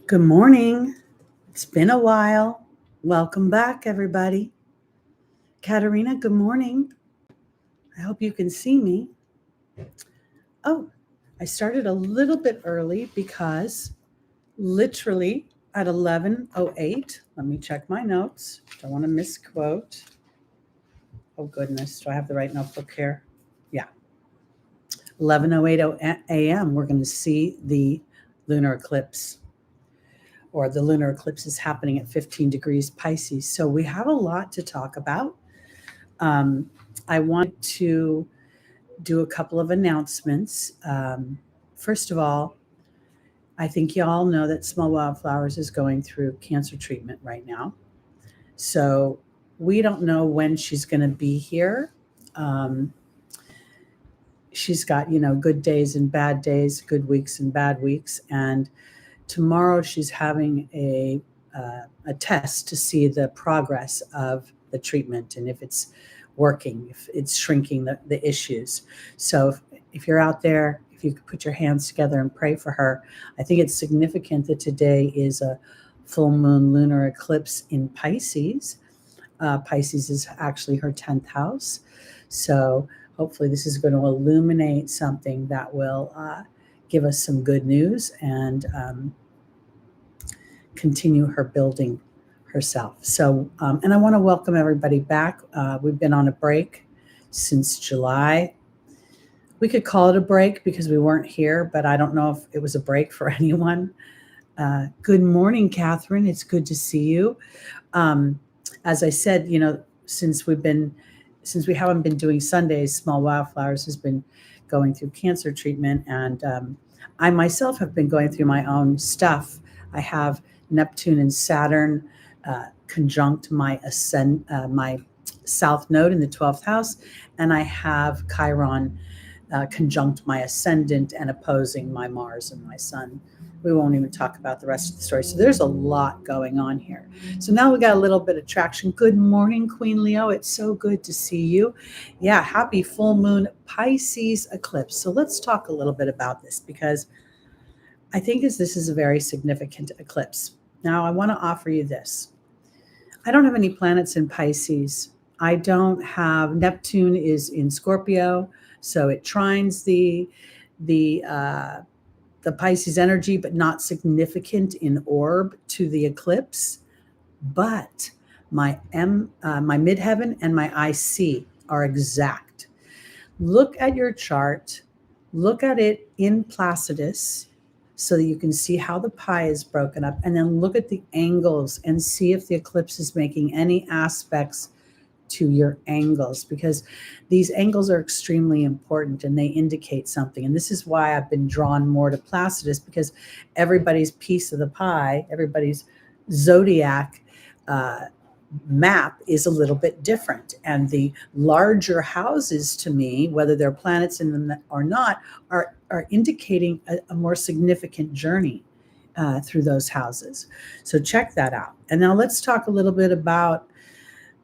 Good morning. It's been a while. Welcome back, everybody. Katerina, good morning. I hope you can see me. Oh, I started a little bit early because literally at 11:08, let me check my notes. Don't want to misquote. Oh, goodness. Do I have the right notebook here? Yeah. 11:08 a.m., we're going to see the lunar eclipse. Or the lunar eclipse is happening at 15 degrees Pisces. So we have a lot to talk about. I want to do a couple of announcements. First of all, I think you all know that Small Wildflowers is going through cancer treatment right now. So we don't know when she's going to be here. She's got, good days and bad days, good weeks and bad weeks. And tomorrow she's having a test to see the progress of the treatment and if it's working, if it's shrinking the issues. So if you're out there, if you could put your hands together and pray for her. I think it's significant that today is a full moon lunar eclipse in Pisces. Pisces is actually her 10th house. So hopefully this is going to illuminate something that will give us some good news and continue her building herself. So, and I want to welcome everybody back. We've been on a break since July. We could call it a break because we weren't here, but I don't know if it was a break for anyone. Good morning, Catherine. It's good to see you. As I said, since we haven't been doing Sundays, Small Wildflowers has been going through cancer treatment, and I myself have been going through my own stuff. I have Neptune and Saturn conjunct my south node in the 12th house, and I have Chiron conjunct my ascendant and opposing my Mars and my Sun. We won't even talk about the rest of the story. So there's a lot going on here. So now we got a little bit of traction. Good morning, Queen Leo. It's so good to see you. Yeah, happy full moon Pisces eclipse. So let's talk a little bit about this because I think this is a very significant eclipse. Now, I want to offer you this. I don't have any planets in Pisces. I don't have, Neptune is in Scorpio, so it trines the Pisces energy, but not significant in orb to the eclipse. But my midheaven and my IC are exact. Look at your chart. Look at it in Placidus so that you can see how the pie is broken up, and then look at the angles and see if the eclipse is making any aspects to your angles, because these angles are extremely important and they indicate something. And this is why I've been drawn more to Placidus, because everybody's piece of the pie, everybody's zodiac map is a little bit different. And the larger houses, to me, whether there are planets in them or not, are indicating a more significant journey through those houses. So check that out. And now let's talk a little bit about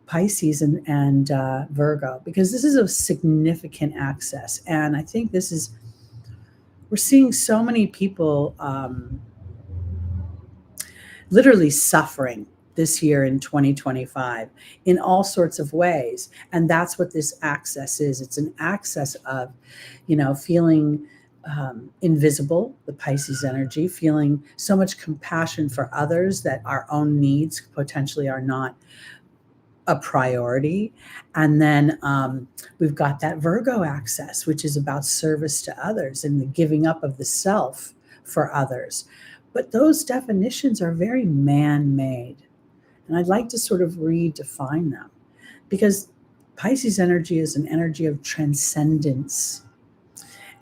Pisces and Virgo, because this is a significant axis. And I think we're seeing so many people literally suffering this year in 2025 in all sorts of ways. And that's what this axis is. It's an axis of, feeling invisible, the Pisces energy, feeling so much compassion for others that our own needs potentially are not a priority. And then we've got that Virgo axis, which is about service to others and the giving up of the self for others. But those definitions are very man-made. And I'd like to sort of redefine them, because Pisces energy is an energy of transcendence.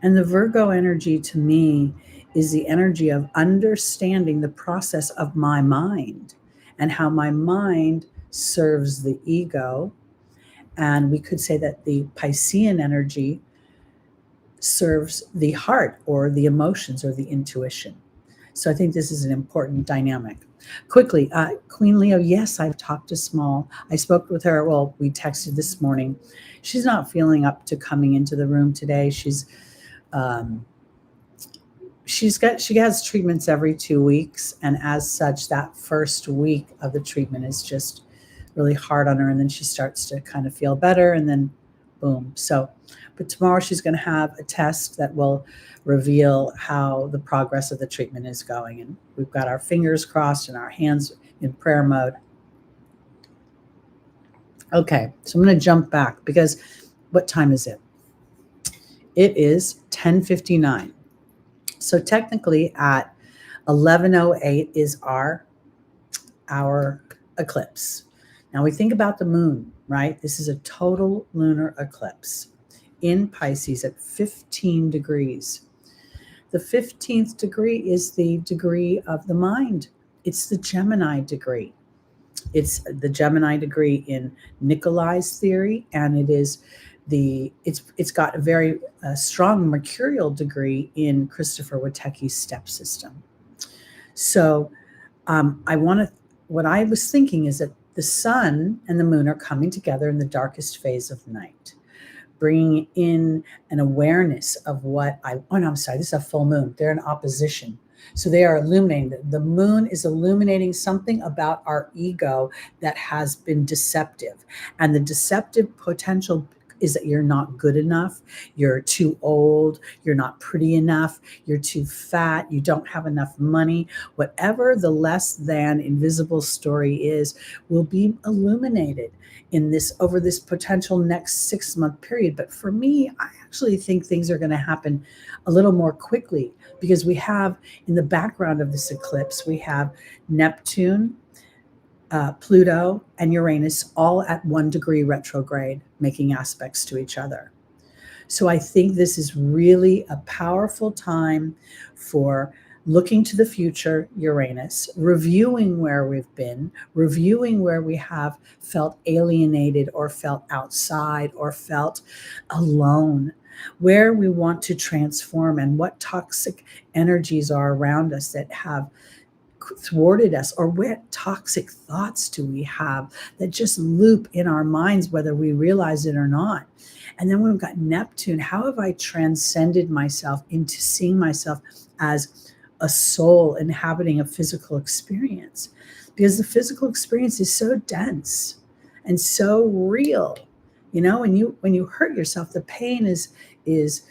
And the Virgo energy, to me, is the energy of understanding the process of my mind and how my mind serves the ego. And we could say that the Piscean energy serves the heart or the emotions or the intuition. So I think this is an important dynamic. Quickly, Queen Leo, yes, I've talked to Small. I spoke with her. Well, we texted this morning. She's not feeling up to coming into the room today. She's she has treatments every 2 weeks, and as such, that first week of the treatment is just really hard on her, and then she starts to kind of feel better, and then boom. So, but tomorrow she's going to have a test that will reveal how the progress of the treatment is going, and we've got our fingers crossed and our hands in prayer mode. Okay, so I'm going to jump back because what time is it? It is 10:59. So technically at 11:08 is our eclipse. Now we think about the moon, right? This is a total lunar eclipse in Pisces at 15 degrees. The 15th degree is the degree of the mind. It's the Gemini degree. It's the Gemini degree in Nikolai's theory, and it's got a very strong mercurial degree in Christopher Witecki's step system. So what I was thinking is that the sun and the moon are coming together in the darkest phase of night, bringing in an awareness of I'm sorry, this is a full moon. They're in opposition. So they are illuminating. The moon is illuminating something about our ego that has been deceptive. And the deceptive potential is that you're not good enough, you're too old, you're not pretty enough, you're too fat, you don't have enough money. Whatever the less than invisible story is will be illuminated over this potential next 6-month period. But for me, I actually think things are going to happen a little more quickly, because we have in the background of this eclipse, we have Neptune, Pluto, and Uranus all at 1 degree retrograde, making aspects to each other. So I think this is really a powerful time for looking to the future, Uranus, reviewing where we've been, reviewing where we have felt alienated or felt outside or felt alone, where we want to transform, and what toxic energies are around us that have thwarted us, or what toxic thoughts do we have that just loop in our minds, whether we realize it or not. And then we've got Neptune. How have I transcended myself into seeing myself as a soul inhabiting a physical experience? Because the physical experience is so dense and so real. When you hurt yourself, the pain is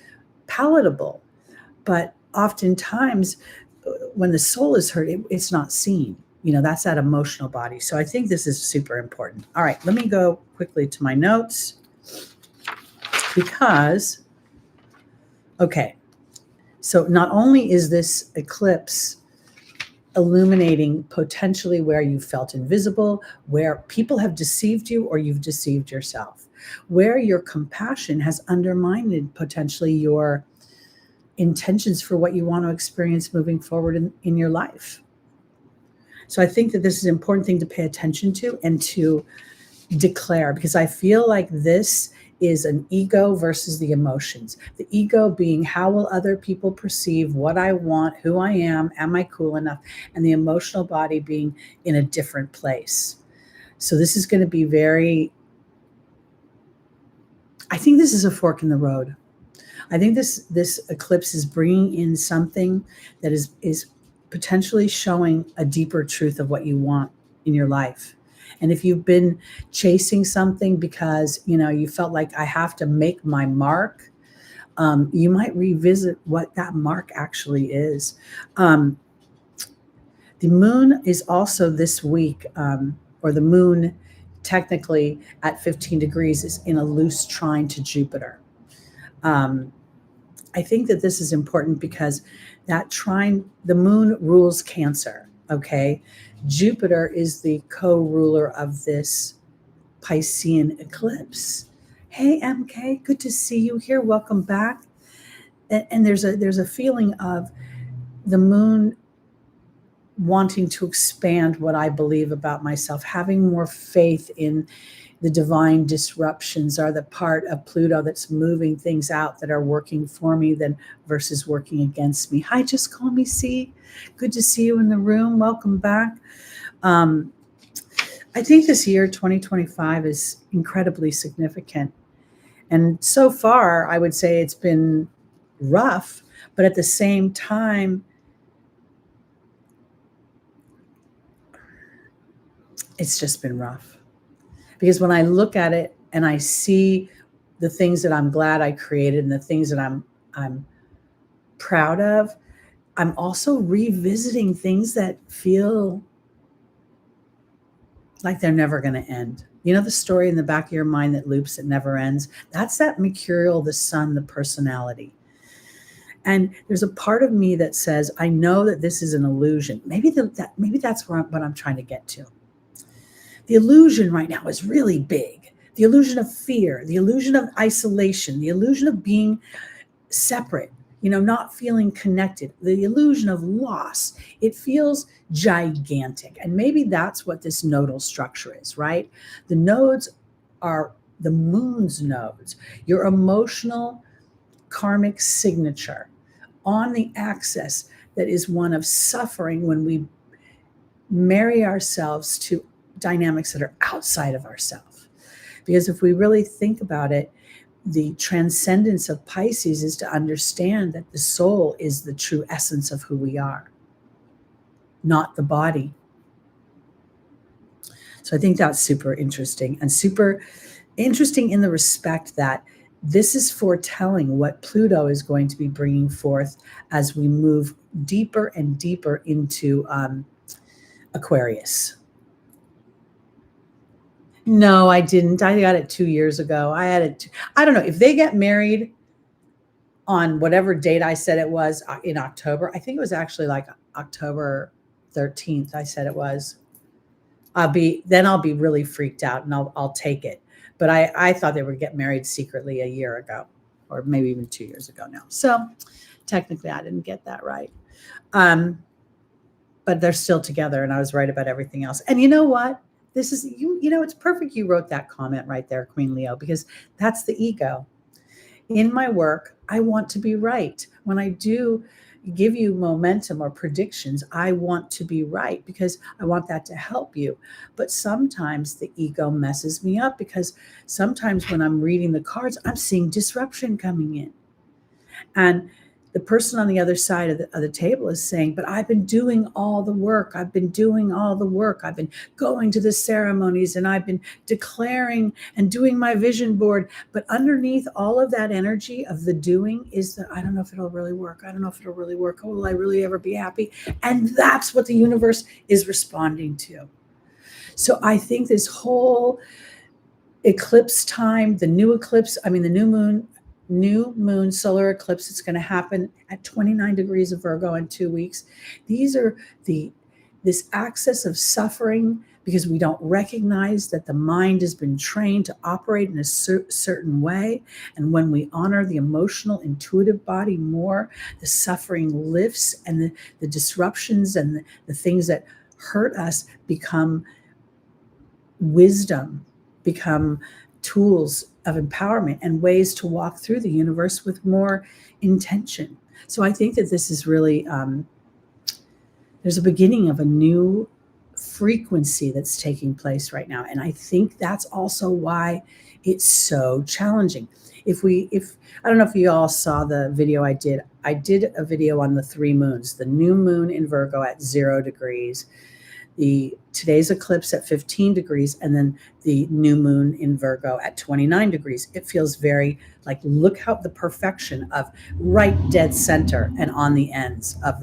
palatable, but oftentimes when the soul is hurt, it's not seen. That's that emotional body. So I think this is super important. All right, let me go quickly to my notes because, okay, so not only is this eclipse illuminating potentially where you felt invisible, where people have deceived you or you've deceived yourself, where your compassion has undermined potentially your intentions for what you want to experience moving forward in your life. So I think that this is an important thing to pay attention to and to declare, because I feel like this is an ego versus the emotions. The ego being, how will other people perceive what I want, who I am I cool enough? And the emotional body being in a different place. So this is going to be I think this is a fork in the road. I think this eclipse is bringing in something that is potentially showing a deeper truth of what you want in your life. And if you've been chasing something because you felt like I have to make my mark, you might revisit what that mark actually is. The moon is also this week, or the moon technically at 15 degrees is in a loose trine to Jupiter. I think that this is important because that trine, the moon rules Cancer, okay? Jupiter is the co-ruler of this Piscean eclipse. Hey, MK, good to see you here. Welcome back. And there's a feeling of the moon wanting to expand what I believe about myself, having more faith in the divine disruptions are the part of Pluto that's moving things out that are working for me than versus working against me. Hi, just call me C. Good to see you in the room. Welcome back. I think this year, 2025, is incredibly significant. And so far, I would say it's been rough, But at the same time, it's just been rough. Because when I look at it and I see the things that I'm glad I created and the things that I'm proud of, I'm also revisiting things that feel like they're never going to end. You know, the story in the back of your mind that loops, it never ends. That's that mercurial, the sun, the personality. And there's a part of me that says, I know that this is an illusion. Maybe that's what I'm trying to get to. The illusion right now is really big. The illusion of fear, the illusion of isolation, the illusion of being separate, not feeling connected, the illusion of loss. It feels gigantic. And maybe that's what this nodal structure is, right? The nodes are the moon's nodes, your emotional karmic signature on the axis that is one of suffering when we marry ourselves to dynamics that are outside of ourselves. Because if we really think about it, the transcendence of Pisces is to understand that the soul is the true essence of who we are, not the body. So I think that's super interesting, and super interesting in the respect that this is foretelling what Pluto is going to be bringing forth as we move deeper and deeper into Aquarius. No, I didn't. I got it 2 years ago. I had it. I don't know if they get married on whatever date I said it was in October. I think it was actually like October 13th. I said it was. I'll be really freaked out, and I'll take it. But I thought they would get married secretly a year ago, or maybe even 2 years ago now. So technically, I didn't get that right. But they're still together, and I was right about everything else. And you know what? This is, it's perfect you wrote that comment right there, Queen Leo, because that's the ego. In my work, I want to be right. When I do give you momentum or predictions, I want to be right because I want that to help you. But sometimes the ego messes me up because sometimes when I'm reading the cards, I'm seeing disruption coming in. And the person on the other side of the table is saying, but I've been doing all the work. I've been doing all the work. I've been going to the ceremonies and I've been declaring and doing my vision board. But underneath all of that energy of the doing is that I don't know if it'll really work. I don't know if it'll really work. Will I really ever be happy? And that's what the universe is responding to. So I think this whole eclipse time, the new moon solar eclipse, it's going to happen at 29 degrees of Virgo in 2 weeks. These are this axis of suffering because we don't recognize that the mind has been trained to operate in a certain way. And when we honor the emotional, intuitive body more, the suffering lifts, and the disruptions and the things that hurt us become wisdom, become tools of empowerment and ways to walk through the universe with more intention. So I think that this is really, there's a beginning of a new frequency that's taking place right now. And I think that's also why it's so challenging. If I don't know if you all saw the video I did a video on the 3 moons, the new moon in Virgo at 0 degrees, today's eclipse at 15 degrees, and then the new moon in Virgo at 29 degrees. It feels very like, look how the perfection of right dead center and on the ends of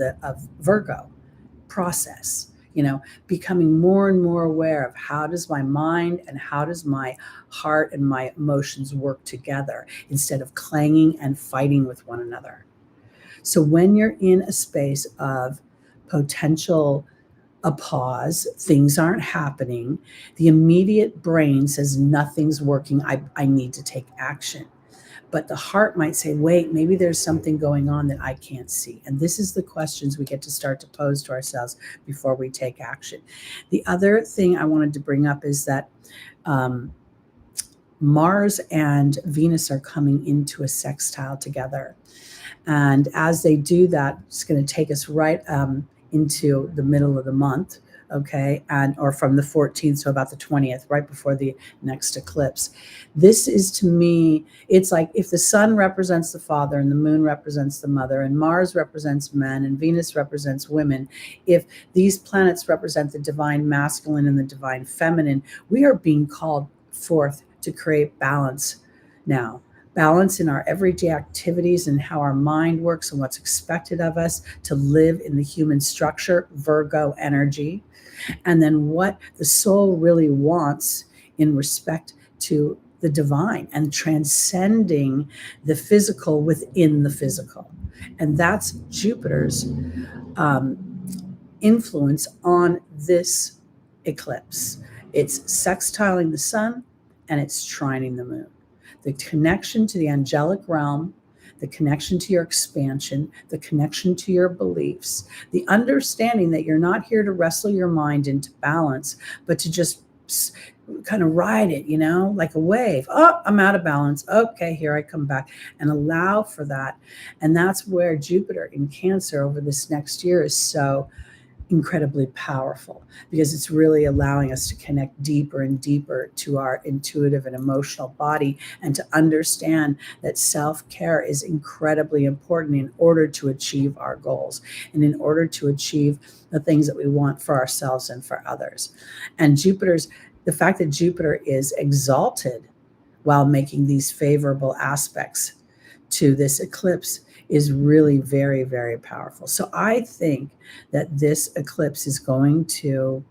Virgo process, becoming more and more aware of how does my mind and how does my heart and my emotions work together instead of clanging and fighting with one another. So when you're in a space of potential a pause, things aren't happening, the immediate brain says nothing's working, I need to take action. But the heart might say, wait, maybe there's something going on that I can't see. And this is the questions we get to start to pose to ourselves before we take action. The other thing I wanted to bring up is that Mars and Venus are coming into a sextile together. And as they do that, it's going to take us right into the middle of the month okay, and or from the 14th to about the 20th, right before the next eclipse. This is, to me, it's like if the sun represents the father and the moon represents the mother and Mars represents men and Venus represents women, if these planets represent the divine masculine and the divine feminine, we are being called forth to create balance now. Balance in our everyday activities and how our mind works and what's expected of us to live in the human structure, Virgo energy, and then what the soul really wants in respect to the divine and transcending the physical within the physical. And that's Jupiter's influence on this eclipse. It's sextiling the sun and it's trining the moon. The connection to the angelic realm, the connection to your expansion, the connection to your beliefs, the understanding that you're not here to wrestle your mind into balance, but to just kind of ride it, like a wave. Oh, I'm out of balance. Okay, here I come back, and allow for that. And that's where Jupiter in Cancer over this next year is so incredibly powerful, because it's really allowing us to connect deeper and deeper to our intuitive and emotional body, and to understand that self-care is incredibly important in order to achieve our goals and in order to achieve the things that we want for ourselves and for others. And the fact that Jupiter is exalted while making these favorable aspects to this eclipse is really very, very powerful. So I think that this eclipse is going to,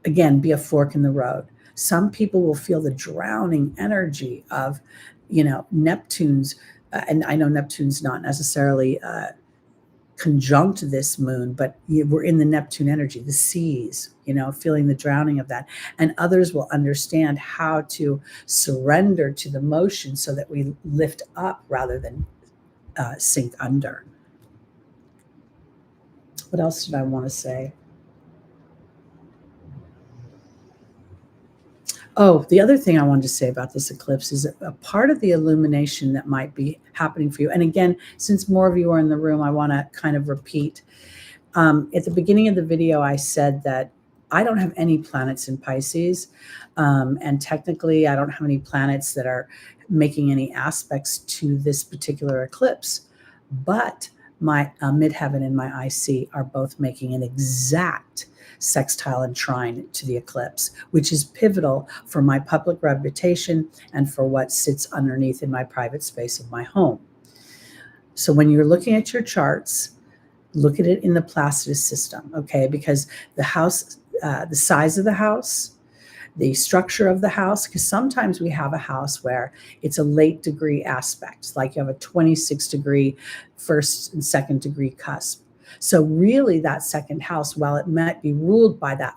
again, be a fork in the road. Some people will feel the drowning energy of, Neptune's, and I know Neptune's not necessarily conjunct this moon, but we're in the Neptune energy, the seas, feeling the drowning of that. And others will understand how to surrender to the motion so that we lift up rather than sink under. What else did I want to say? Oh, the other thing I wanted to say about this eclipse is a part of the illumination that might be happening for you. And again, since more of you are in the room, I want to kind of repeat. At the beginning of the video, I said that I don't have any planets in Pisces. And technically, I don't have any planets that are making any aspects to this particular eclipse. But my midheaven and my IC are both making an exact sextile and trine to the eclipse, which is pivotal for my public reputation and for what sits underneath in my private space of my home. So when you're looking at your charts, look at it in the Placidus system, okay? Because the house, the size of the house, the structure of the house, because sometimes we have a house where it's a late degree aspect, like you have a 26 degree first and second degree cusp. So really that second house, while it might be ruled by that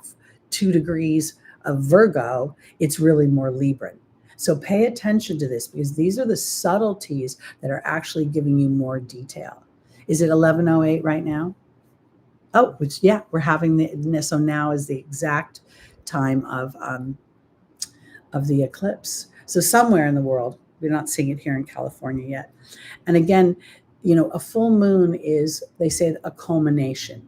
2 degrees of Virgo, it's really more Libran. So pay attention to this, because these are the subtleties that are actually giving you more detail. Is it 11:08 right now? Oh, we're having so now is the exact time of the eclipse. So somewhere in the world, we're not seeing it here in California yet. And again, a full moon is, they say, a culmination.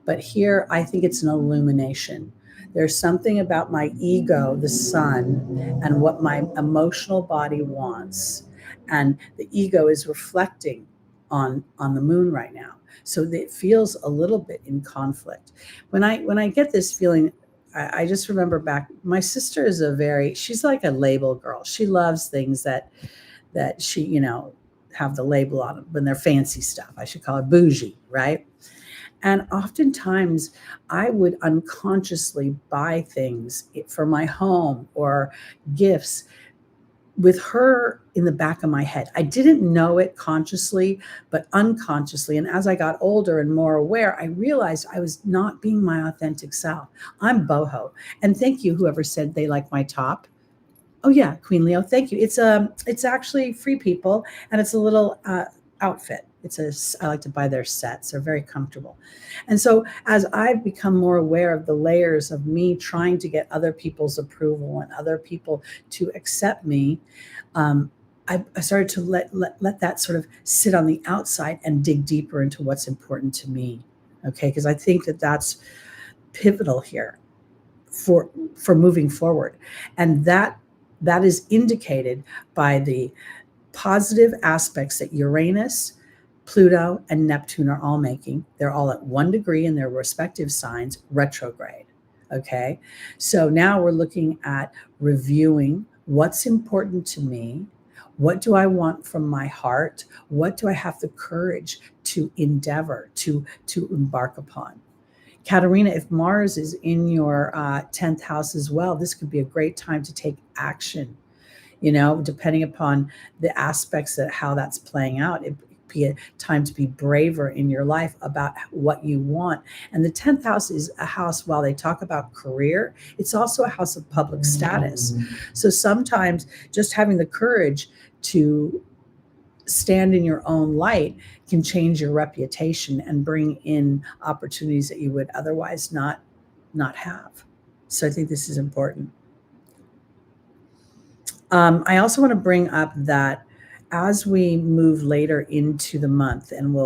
But here, I think it's an illumination. There's something about my ego, the sun, and what my emotional body wants. And the ego is reflecting on the moon right now. So it feels a little bit in conflict. When I get this feeling, I just remember back, my sister is she's like a label girl. She loves things that she, have the label on them when they're fancy stuff. I should call it bougie, right? And oftentimes I would unconsciously buy things for my home or gifts with her in the back of my head. I didn't know it consciously, but unconsciously. And as I got older and more aware, I realized I was not being my authentic self. I'm boho. And thank you, whoever said they like my top. Oh yeah, Queen Leo, thank you. It's actually Free People, and it's a little outfit. I like to buy their sets. They're very comfortable. And so as I've become more aware of the layers of me trying to get other people's approval and other people to accept me, I started to let that sort of sit on the outside and dig deeper into what's important to me. Okay, because I think that's pivotal here for moving forward. And that is indicated by the positive aspects that Uranus, Pluto, and Neptune are all making. They're all at 1 degree in their respective signs, retrograde. Okay. So now we're looking at reviewing what's important to me. What do I want from my heart? What do I have the courage to endeavor, to embark upon? Katerina, if Mars is in your 10th house as well, this could be a great time to take action, depending upon the aspects of how that's playing out. It be a time to be braver in your life about what you want. And the 10th house is a house, while they talk about career, it's also a house of public status. So sometimes just having the courage to stand in your own light can change your reputation and bring in opportunities that you would otherwise not have. So I think this is important. I also want to bring up that as we move later into the month, and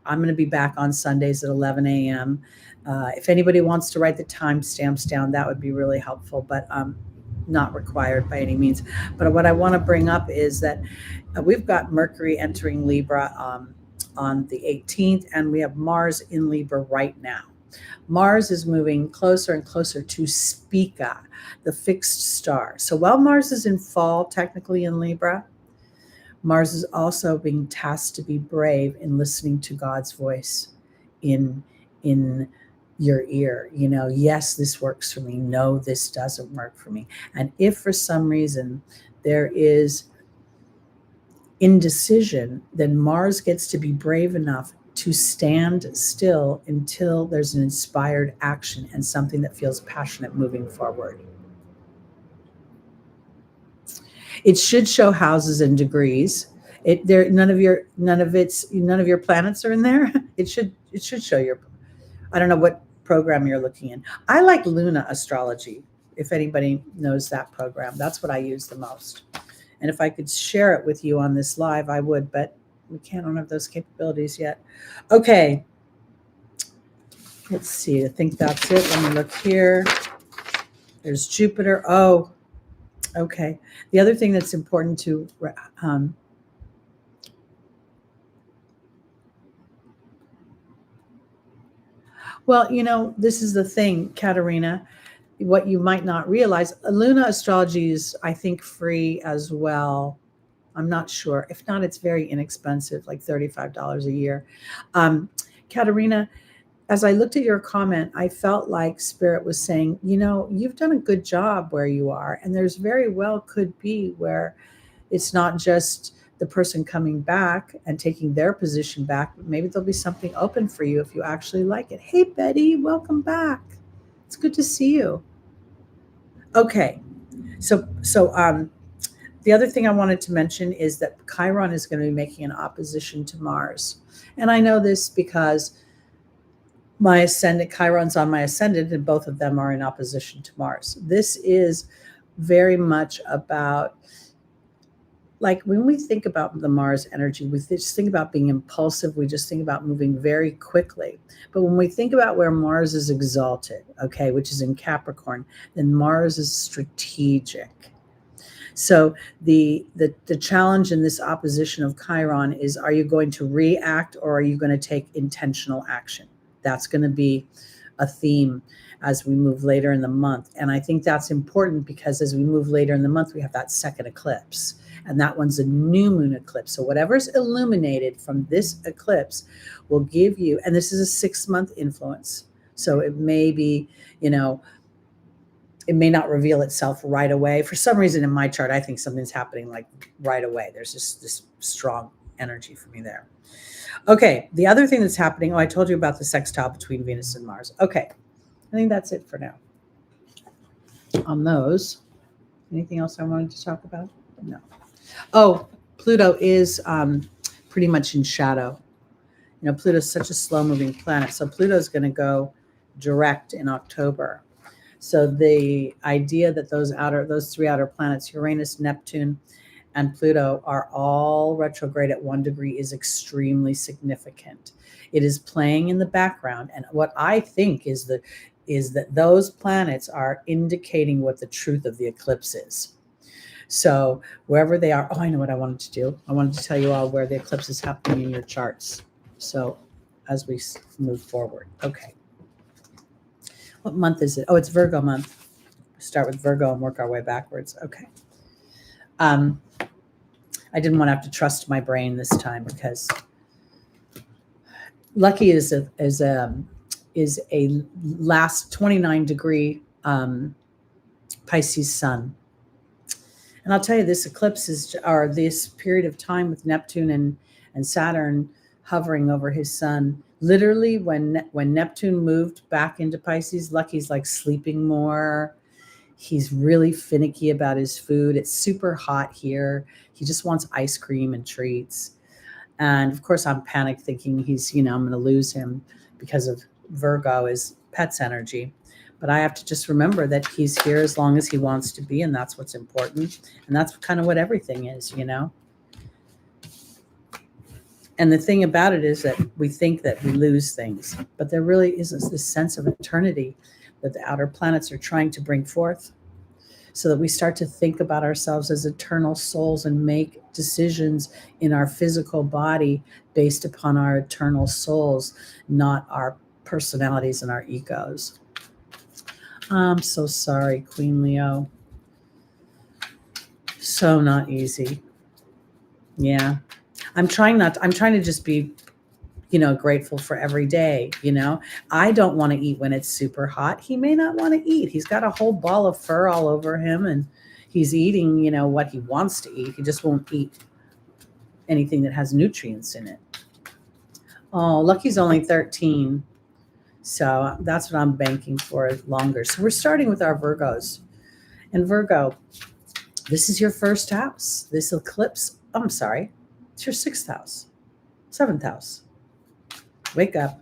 I'm going to be back on Sundays at 11 a.m. If anybody wants to write the timestamps down, that would be really helpful, but not required by any means. But what I want to bring up is that we've got Mercury entering Libra on the 18th, and we have Mars in Libra right now. Mars is moving closer and closer to Spica, the fixed star. So while Mars is in fall, technically in Libra, Mars is also being tasked to be brave in listening to God's voice in your ear. Yes, this works for me. No, this doesn't work for me. And if for some reason there is indecision, then Mars gets to be brave enough to stand still until there's an inspired action and something that feels passionate moving forward. It should show houses and degrees. None of your planets are in there. It should show your. I don't know what program you're looking in. I like Luna Astrology. If anybody knows that program, that's what I use the most. And if I could share it with you on this live, I would, but we don't have those capabilities yet. Okay. Let's see. I think that's it. Let me look here. There's Jupiter. Oh, okay. The other thing that's important to well, this is the thing, Katerina. What you might not realize, Luna Astrology is, I think, free as well. I'm not sure. If not, it's very inexpensive, like $35 a year. Katerina, as I looked at your comment, I felt like Spirit was saying, you've done a good job where you are. And there's very well could be where it's not just the person coming back and taking their position back, but maybe there'll be something open for you if you actually like it. Hey, Betty, welcome back. It's good to see you. Okay. So the other thing I wanted to mention is that Chiron is going to be making an opposition to Mars. And I know this because my ascendant, Chiron's on my ascendant, and both of them are in opposition to Mars. This is very much about, like, when we think about the Mars energy, we just think about being impulsive. We just think about moving very quickly. But when we think about where Mars is exalted, okay, which is in Capricorn, then Mars is strategic. So the challenge in this opposition of Chiron is, are you going to react or are you going to take intentional action? That's going to be a theme as we move later in the month. And I think that's important because as we move later in the month, we have that second eclipse. And that one's a new moon eclipse. So whatever's illuminated from this eclipse will give you, and this is a 6-month influence. So it may be, it may not reveal itself right away. For some reason in my chart, I think something's happening like right away. There's just this strong energy for me there. Okay, the other thing that's happening, I told you about the sextile between Venus and Mars. Okay, I think that's it for now on those. Anything else I wanted to talk about? No. Oh, Pluto is pretty much in shadow. Pluto's such a slow-moving planet. So Pluto's going to go direct in October. So the idea that those 3 outer planets, Uranus, Neptune, and Pluto, are all retrograde at 1 degree is extremely significant. It is playing in the background. And what I think is is that those planets are indicating what the truth of the eclipse is. So wherever they are, I know what I wanted to do. I wanted to tell you all where the eclipse is happening in your charts. So as we move forward. Okay. What month is it? Oh, it's Virgo month. Start with Virgo and work our way backwards. Okay. I didn't want to have to trust my brain this time because Lucky is a last 29-degree Pisces sun. And I'll tell you, this eclipse or this period of time with Neptune and Saturn hovering over his sun. Literally, when Neptune moved back into Pisces, Lucky's like sleeping more. He's really finicky about his food. It's super hot here. He just wants ice cream and treats. And of course, I'm panic thinking he's, I'm going to lose him because of Virgo is Pet's energy. But I have to just remember that he's here as long as he wants to be, and that's what's important. And that's kind of what everything is, And the thing about it is that we think that we lose things, but there really isn't this sense of eternity that the outer planets are trying to bring forth, so that we start to think about ourselves as eternal souls and make decisions in our physical body based upon our eternal souls, not our personalities and our egos. I'm so sorry, Queen Leo. So not easy. Yeah. I'm trying to just be, grateful for every day. I don't want to eat when it's super hot. He may not want to eat. He's got a whole ball of fur all over him and he's eating, what he wants to eat. He just won't eat anything that has nutrients in it. Oh, Lucky's only 13. So that's what I'm banking for longer. So we're starting with our Virgos. And Virgo, this is your first house. This eclipse, it's your 6th house, 7th house. Wake up.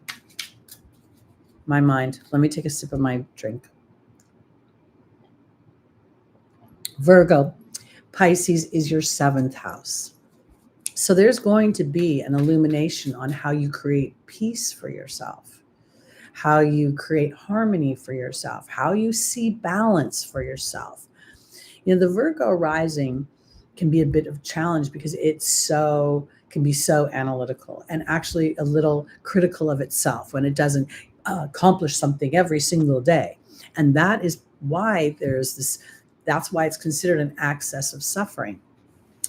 My mind. Let me take a sip of my drink. Virgo, Pisces is your 7th house. So there's going to be an illumination on how you create peace for yourself, how you create harmony for yourself, how you see balance for yourself. The Virgo rising can be a bit of a challenge because it can be so analytical and actually a little critical of itself when it doesn't accomplish something every single day. And that is why that's why it's considered an axis of suffering,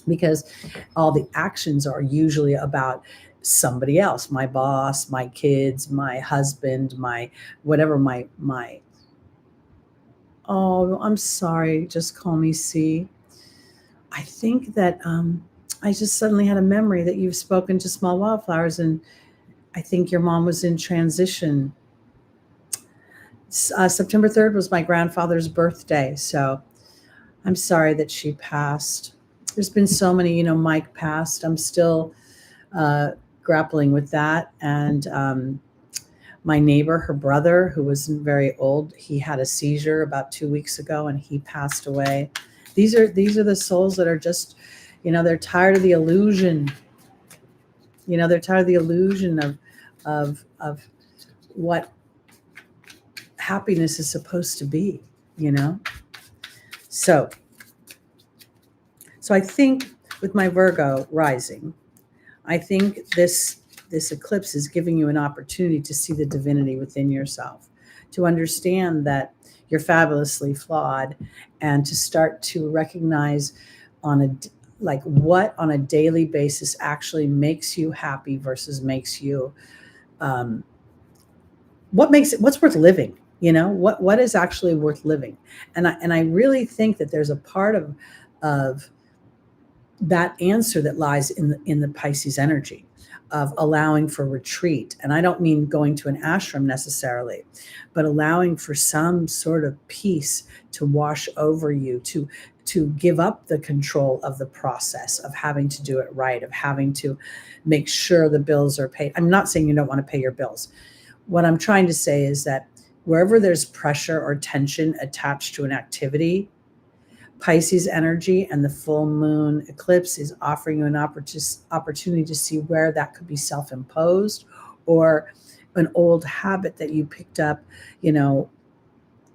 because all the actions are usually about somebody else, my boss, my kids, my husband, my whatever, oh, I'm sorry, just call me C. I think that I just suddenly had a memory that you've spoken to Small Wildflowers, and I think your mom was in transition. September 3rd was my grandfather's birthday, so I'm sorry that she passed. There's been so many, Mike passed. I'm still grappling with that. And my neighbor, her brother, who wasn't very old, he had a seizure about 2 weeks ago and he passed away. These are the souls that are just, they're tired of the illusion. They're tired of the illusion of what happiness is supposed to be, So I think with my Virgo rising, I think this eclipse is giving you an opportunity to see the divinity within yourself, to understand that you're fabulously flawed, and to start to recognize what on a daily basis actually makes you happy versus makes you what's worth living. What is actually worth living. And I really think that there's a part of that answer that lies in the Pisces energy of allowing for retreat. And I don't mean going to an ashram necessarily, but allowing for some sort of peace to wash over you, to give up the control of the process of having to do it right, of having to make sure the bills are paid. I'm not saying you don't want to pay your bills. What I'm trying to say is that wherever there's pressure or tension attached to an activity, Pisces energy and the full moon eclipse is offering you an opportunity to see where that could be self-imposed or an old habit that you picked up,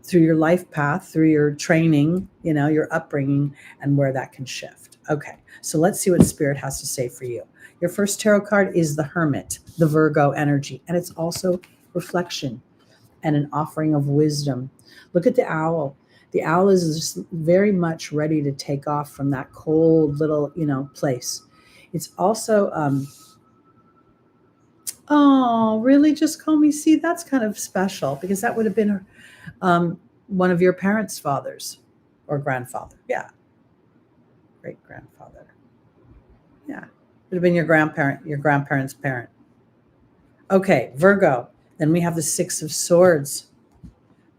through your life path, through your training, your upbringing, and where that can shift. Okay, so let's see what Spirit has to say for you. Your first tarot card is the Hermit, the Virgo energy, and it's also reflection and an offering of wisdom. Look at the owl. The owl is just very much ready to take off from that cold little, place. It's also, oh, really? Just call me. See, that's kind of special because that would have been one of your parents' fathers or grandfather. Yeah. Great grandfather. Yeah. Would have been your grandparents' parent. Okay, Virgo. Then we have the Six of Swords.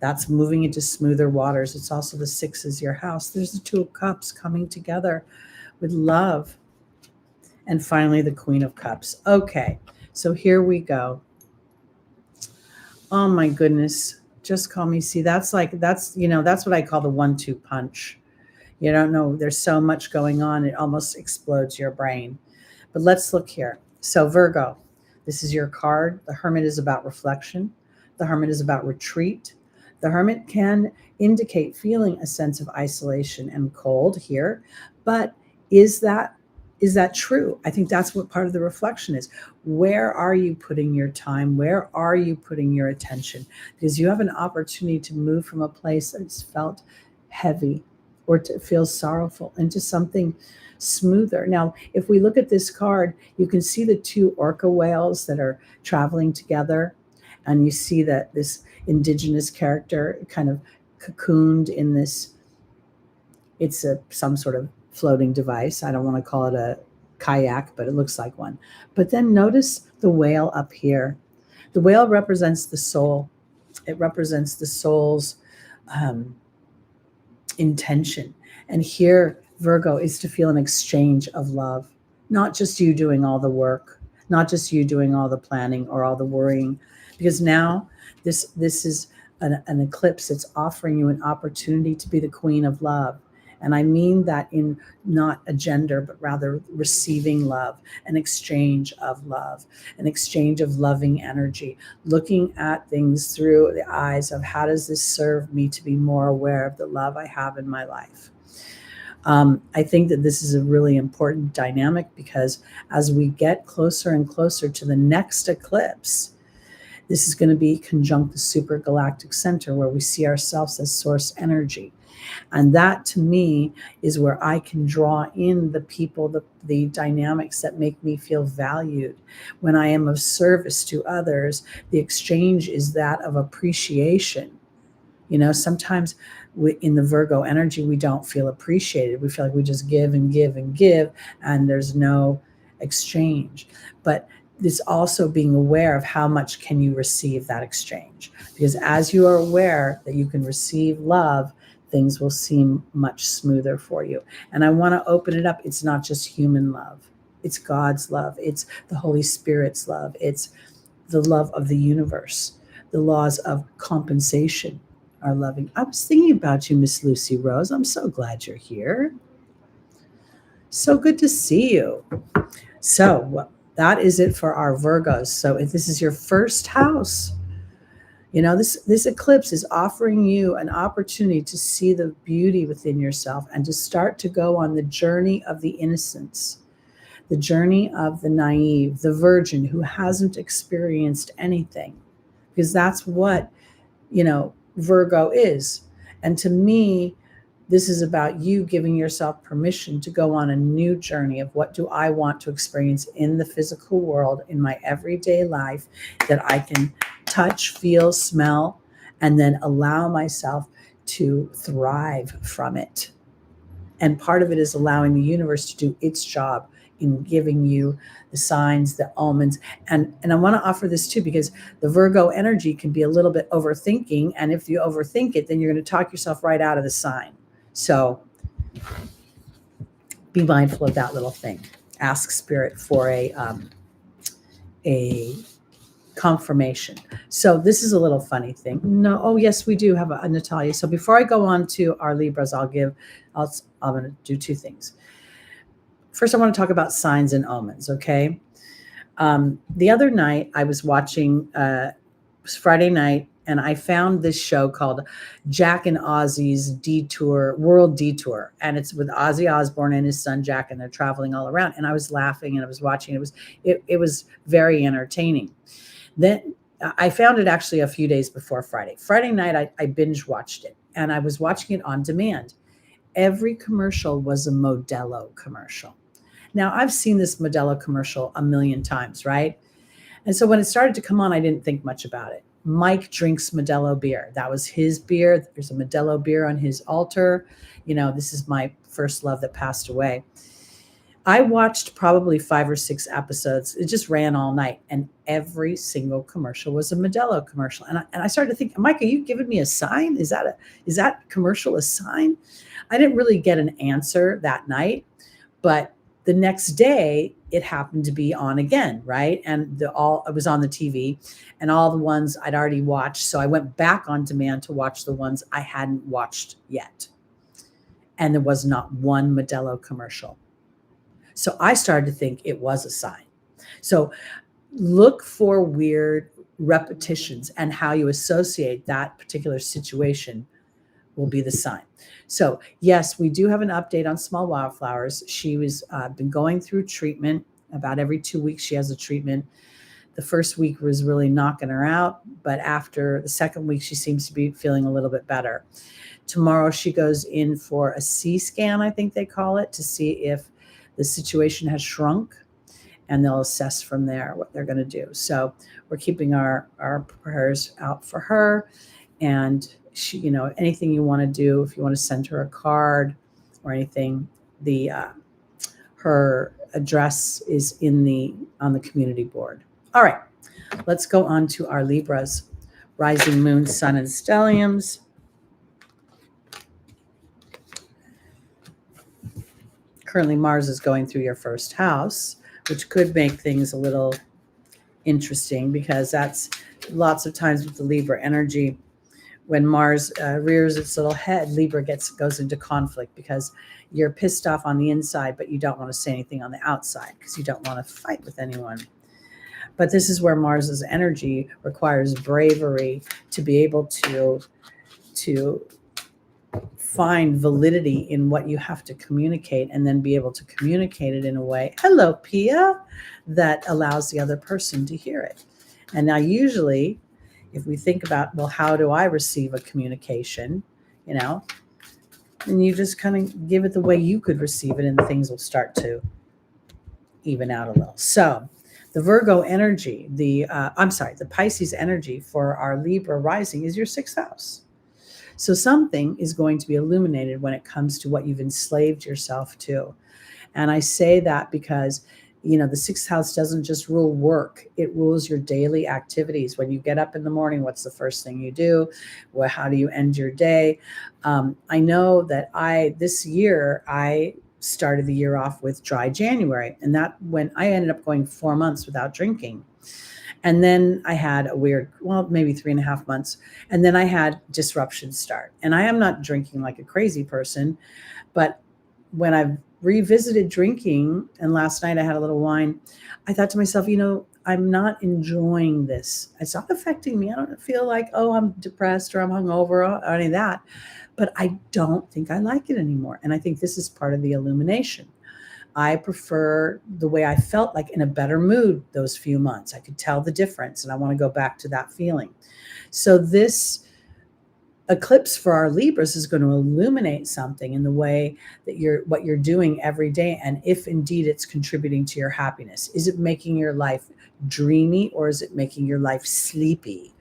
That's moving into smoother waters. It's also the Six is your house. There's the Two of Cups coming together with love. And finally, the Queen of Cups. Okay, so here we go. Oh my goodness. Just call me. See, that's what I call the 1-2 punch. You don't know. There's so much going on. It almost explodes your brain. But let's look here. So Virgo, this is your card. The Hermit is about reflection. The Hermit is about retreat. The Hermit can indicate feeling a sense of isolation and cold here. But is that true? I think that's what part of the reflection is. Where are you putting your time? Where are you putting your attention? Because you have an opportunity to move from a place that's felt heavy or to feel sorrowful into something smoother. Now, if we look at this card, you can see the two orca whales that are traveling together. And you see that this indigenous character kind of cocooned in this, it's some sort of floating device. I don't want to call it a kayak, but it looks like one. But then notice the whale up here. The whale represents the soul. It represents the soul's intention. And here, Virgo, is to feel an exchange of love, not just you doing all the work, not just you doing all the planning or all the worrying, because now this is an eclipse. It's offering you an opportunity to be the queen of love. And I mean that in not a gender, but rather receiving love, an exchange of love, an exchange of loving energy, looking at things through the eyes of how does this serve me to be more aware of the love I have in my life. I think that this is a really important dynamic because as we get closer and closer to the next eclipse, this is going to be conjunct the supergalactic center where we see ourselves as source energy. And that to me is where I can draw in the people, the dynamics that make me feel valued. When I am of service to others, the exchange is that of appreciation. Sometimes in the Virgo energy, we don't feel appreciated. We feel like we just give and give and give, and there's no exchange. But it's also being aware of how much can you receive that exchange. Because as you are aware that you can receive love, things will seem much smoother for you. And I want to open it up. It's not just human love. It's God's love. It's the Holy Spirit's love. It's the love of the universe. The laws of compensation are loving. I was thinking about you, Miss Lucy Rose. I'm so glad you're here. So good to see you. So that is it for our Virgos. So if this is your first house, this eclipse is offering you an opportunity to see the beauty within yourself and to start to go on the journey of the innocence, the journey of the naive, the virgin who hasn't experienced anything, because that's what, Virgo is. And to me, this is about you giving yourself permission to go on a new journey of what do I want to experience in the physical world, in my everyday life, that I can touch, feel, smell, and then allow myself to thrive from it. And part of it is allowing the universe to do its job in giving you the signs, the omens. And I want to offer this too, because the Virgo energy can be a little bit overthinking. And if you overthink it, then you're going to talk yourself right out of the sign. So be mindful of that little thing. Ask Spirit for a confirmation. So this is a little funny thing. No, oh yes, we do have a Natalia. So before I go on to our Libras, I'm going to do two things. First, I want to talk about signs and omens. Okay. The other night I was watching, it was Friday night, And I found this show called Jack and Ozzy's World Detour. And it's with Ozzy Osbourne and his son Jack, and they're traveling all around. And I was laughing and I was watching. It was very entertaining. Then I found it actually a few days before Friday. Friday night, I binge watched it, and I was watching it on demand. Every commercial was a Modelo commercial. Now, I've seen this Modelo commercial a million times, right? And so when it started to come on, I didn't think much about it. Mike drinks Modelo beer. That was his beer. There's a Modelo beer on his altar. This is my first love that passed away. I watched probably 5 or 6 episodes. It just ran all night, and every single commercial was a Modelo commercial. And I started to think, Mike, are you giving me a sign? Is that commercial a sign? I didn't really get an answer that night, but the next day it happened to be on again, right? And it was on the TV, and all the ones I'd already watched. So I went back on demand to watch the ones I hadn't watched yet, and there was not one Modelo commercial. So I started to think it was a sign. So look for weird repetitions, and how you associate that particular situation will be the sign. So yes, we do have an update on small wildflowers. She was been going through treatment. About every 2 weeks she has a treatment. The first week was really knocking her out, but after the second week she seems to be feeling a little bit better. Tomorrow she goes in for a C scan, I think they call it, to see if the situation has shrunk, and they'll assess from there what they're going to do. So we're keeping our prayers out for her. And she, anything you want to do, if you want to send her a card or anything, her address is on the community board. All right, let's go on to our Libras, rising, moon, sun, and stelliums. Currently, Mars is going through your first house, which could make things a little interesting, because that's lots of times with the Libra energy. When Mars rears its little head, Libra goes into conflict, because you're pissed off on the inside, but you don't want to say anything on the outside because you don't want to fight with anyone. But this is where Mars's energy requires bravery to be able to find validity in what you have to communicate, and then be able to communicate it in a way, hello, Pia, that allows the other person to hear it. And now usually, if we think about, well, how do I receive a communication, and you just kind of give it the way you could receive it, and things will start to even out a little. So the Virgo energy, the Pisces energy for our Libra rising is your 6th house. So something is going to be illuminated when it comes to what you've enslaved yourself to. And I say that because, the 6th house doesn't just rule work. It rules your daily activities. When you get up in the morning, what's the first thing you do? Well, how do you end your day? I know that this year, I started the year off with dry January. And that when I ended up going 4 months without drinking. And then I had a weird, maybe 3.5 months. And then I had disruptions start. And I am not drinking like a crazy person, but when I've revisited drinking, and last night I had a little wine, I thought to myself, I'm not enjoying this. It's not affecting me. I don't feel like, I'm depressed or I'm hungover or any of that, but I don't think I like it anymore. And I think this is part of the illumination. I prefer the way I felt, like in a better mood those few months. I could tell the difference, and I want to go back to that feeling. So this eclipse for our Libras is going to illuminate something in the way that what you're doing every day, and if indeed it's contributing to your happiness. Is it making your life dreamy, or is it making your life sleepy?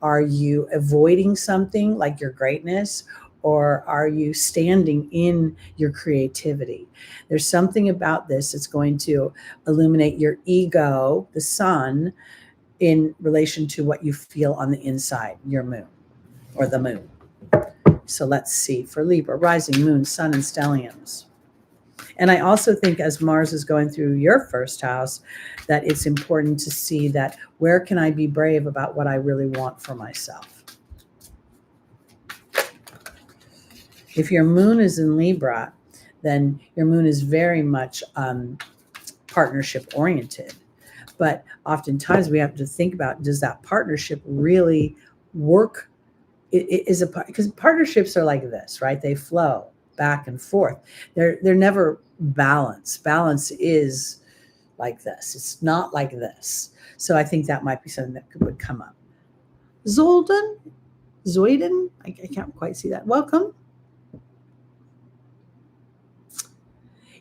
Are you avoiding something like your greatness, or are you standing in your creativity? There's something about this that's going to illuminate your ego, the sun, in relation to what you feel on the inside, your moon or the moon. So let's see for Libra, rising, moon, sun, and stelliums. And I also think as Mars is going through your first house, that it's important to see that where can I be brave about what I really want for myself? If your moon is in Libra, then your moon is very much partnership oriented. But oftentimes we have to think about, does that partnership really work is a part, because partnerships are like this, right? They flow back and forth. They're never balanced. Balance is like this. It's not like this. So I think that might be something that would come up. Zoiden, I can't quite see that. Welcome.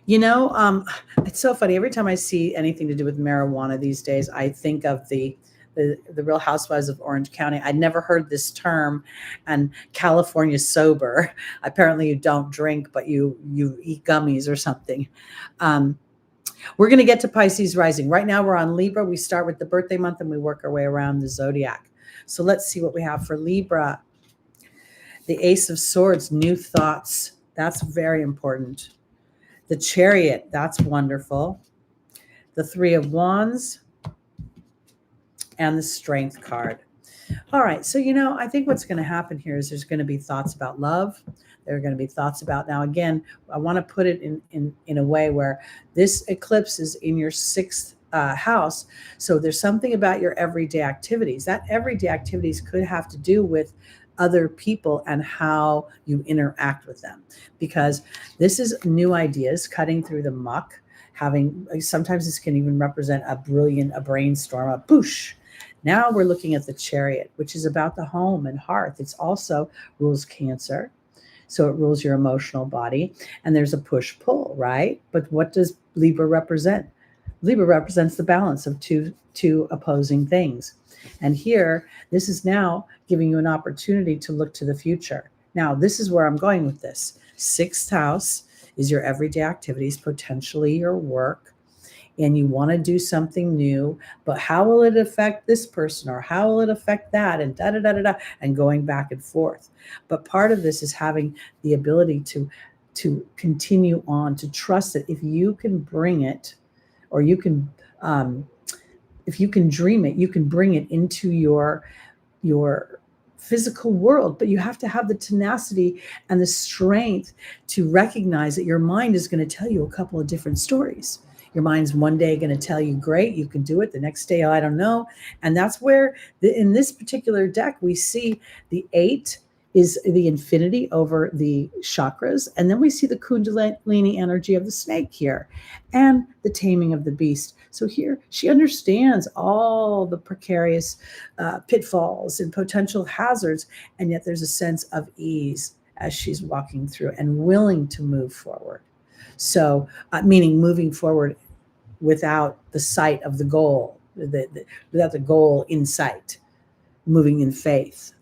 It's so funny. Every time I see anything to do with marijuana these days, I think of the Real Housewives of Orange County. I'd never heard this term, and California sober. Apparently, you don't drink, but you eat gummies or something. We're going to get to Pisces rising. Right now, we're on Libra. We start with the birthday month and we work our way around the zodiac. So let's see what we have for Libra. The Ace of Swords, new thoughts. That's very important. The Chariot, that's wonderful. The Three of Wands and the Strength card. All right, so I think what's going to happen here is there's going to be thoughts about love. There are going to be thoughts about, now again, I want to put it in a way where this eclipse is in your sixth house. So there's something about your everyday activities. That everyday activities could have to do with other people and how you interact with them, because this is new ideas cutting through the muck. Sometimes this can even represent a brainstorm, a push. Now we're looking at the Chariot, which is about the home and hearth. It's also rules Cancer. So it rules your emotional body, and there's a push-pull, right? But what does Libra represent? Libra represents the balance of two opposing things. And here, this is now giving you an opportunity to look to the future. Now, this is where I'm going with this. Sixth house is your everyday activities, potentially your work, and you want to do something new, but how will it affect this person, or how will it affect that, and and going back and forth. But part of this is having the ability to continue on, to trust that if you can bring it, or you can if you can dream it, you can bring it into your physical world. But you have to have the tenacity and the strength to recognize that your mind is going to tell you a couple of different stories. Your mind's one day going to tell you, great, you can do it. The next day, I don't know. And that's where in this particular deck, we see the 8 is the infinity over the chakras. And then we see the Kundalini energy of the snake here and the taming of the beast. So here she understands all the precarious pitfalls and potential hazards. And yet there's a sense of ease as she's walking through and willing to move forward. So meaning moving forward without the sight of the goal, without the goal in sight, moving in faith.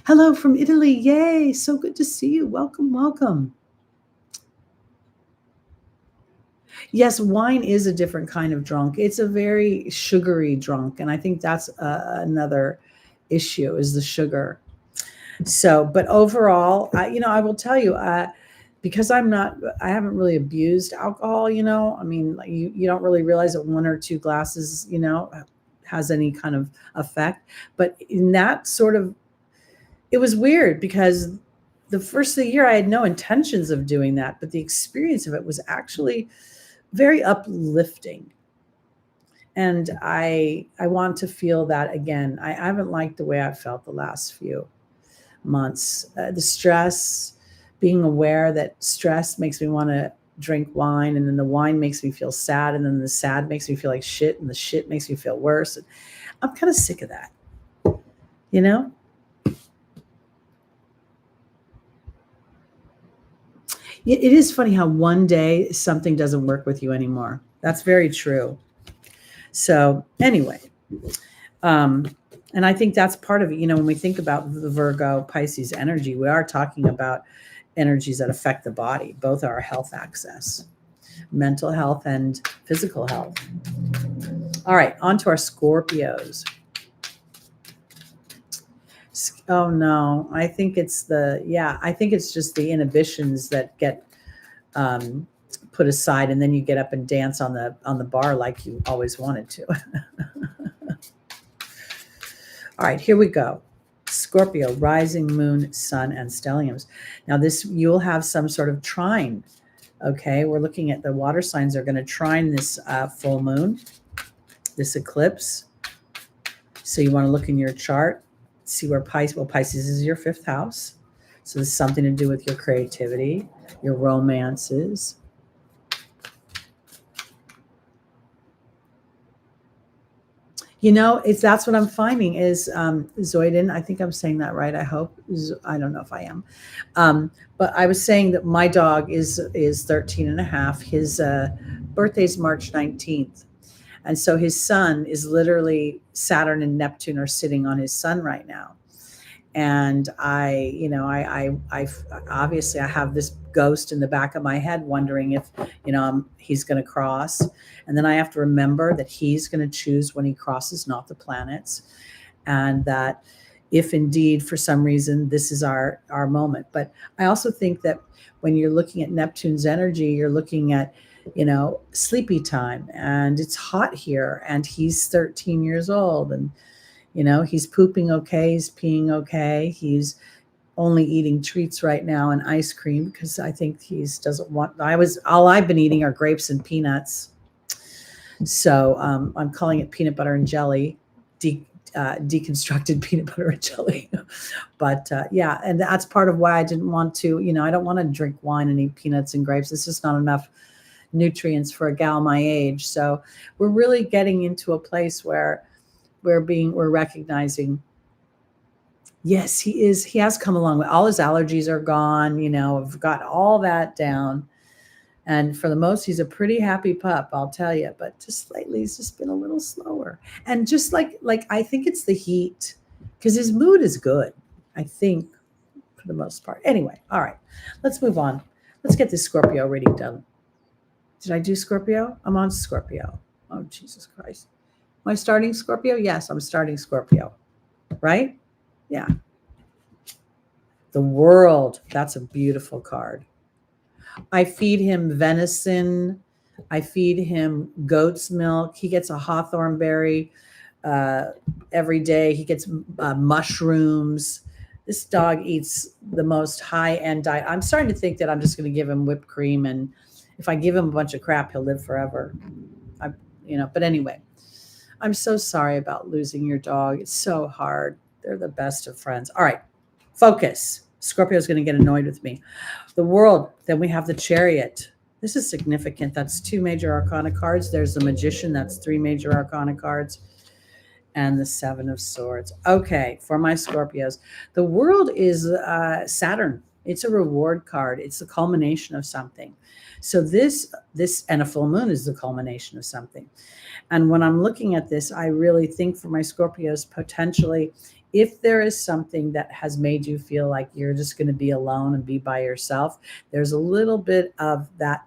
Hello from Italy. Yay. So good to see you. Welcome, welcome. Yes, wine is a different kind of drunk. It's a very sugary drunk. And I think that's another issue, is the sugar. So, but overall, I will tell you, because I haven't really abused alcohol, I mean, you don't really realize that 1 or 2 glasses, has any kind of effect. But in that sort of, it was weird, because the first of the year I had no intentions of doing that, but the experience of it was actually very uplifting. And I want to feel that again. I haven't liked the way I felt the last few months. The stress, being aware that stress makes me want to drink wine, and then the wine makes me feel sad, and then the sad makes me feel like shit, and the shit makes me feel worse. And I'm kind of sick of that, It is funny how one day something doesn't work with you anymore. That's very true. So anyway, and I think that's part of it. When we think about the Virgo Pisces energy, we are talking about energies that affect the body, both our health access, mental health and physical health. All right, on to our Scorpios. Oh no, I think it's just the inhibitions that get put aside, and then you get up and dance on the bar like you always wanted to. All right, here we go. Scorpio, rising, moon, sun, and stelliums. Now you'll have some sort of trine. Okay, we're looking at the water signs are going to trine this full moon, this eclipse. So you want to look in your chart. see where Pisces is your fifth house. So this is something to do with your creativity, your romances. That's what I'm finding is Zoidin. I think I'm saying that right. I hope. I don't know if I am. But I was saying that my dog is 13 and a half. His birthday's March 19th. And so his sun is literally Saturn and Neptune are sitting on his sun right now. And I obviously I have this ghost in the back of my head wondering if, he's going to cross. And then I have to remember that he's going to choose when he crosses, not the planets. And that if indeed, for some reason, this is our moment. But I also think that when you're looking at Neptune's energy, you're looking at, sleepy time, and it's hot here, and he's 13 years old, and he's pooping okay, he's peeing okay, he's only eating treats right now and ice cream because I think he doesn't want. All I've been eating are grapes and peanuts. So I'm calling it peanut butter and jelly, deconstructed peanut butter and jelly. But yeah, and that's part of why I didn't want to. I don't want to drink wine and eat peanuts and grapes. It's just not enough nutrients for a gal my age. So we're really getting into a place where we're recognizing, yes, he has come along. All his allergies are gone. I've got all that down. And for the most, he's a pretty happy pup, I'll tell you. But just lately, he's just been a little slower. And just like I think it's the heat, because his mood is good, I think, for the most part. Anyway, all right, let's move on. Let's get this Scorpio reading done. Did I do Scorpio? I'm on Scorpio. Oh, Jesus Christ. Am I starting Scorpio? Yes, I'm starting Scorpio. Right? Yeah. The World. That's a beautiful card. I feed him venison. I feed him goat's milk. He gets a hawthorn berry every day. He gets mushrooms. This dog eats the most high-end diet. I'm starting to think that I'm just going to give him whipped cream, and if I give him a bunch of crap, he'll live forever. But anyway, I'm so sorry about losing your dog. It's so hard. They're the best of friends. All right, focus. Scorpio's going to get annoyed with me. The World. Then we have the Chariot. This is significant. That's 2 major arcana cards. There's the Magician. That's 3 major arcana cards. And the 7 of Swords. Okay, for my Scorpios. The World is Saturn. It's a reward card. It's the culmination of something. So this and a full moon is the culmination of something. And when I'm looking at this, I really think for my Scorpios, potentially, if there is something that has made you feel like you're just going to be alone and be by yourself, there's a little bit of that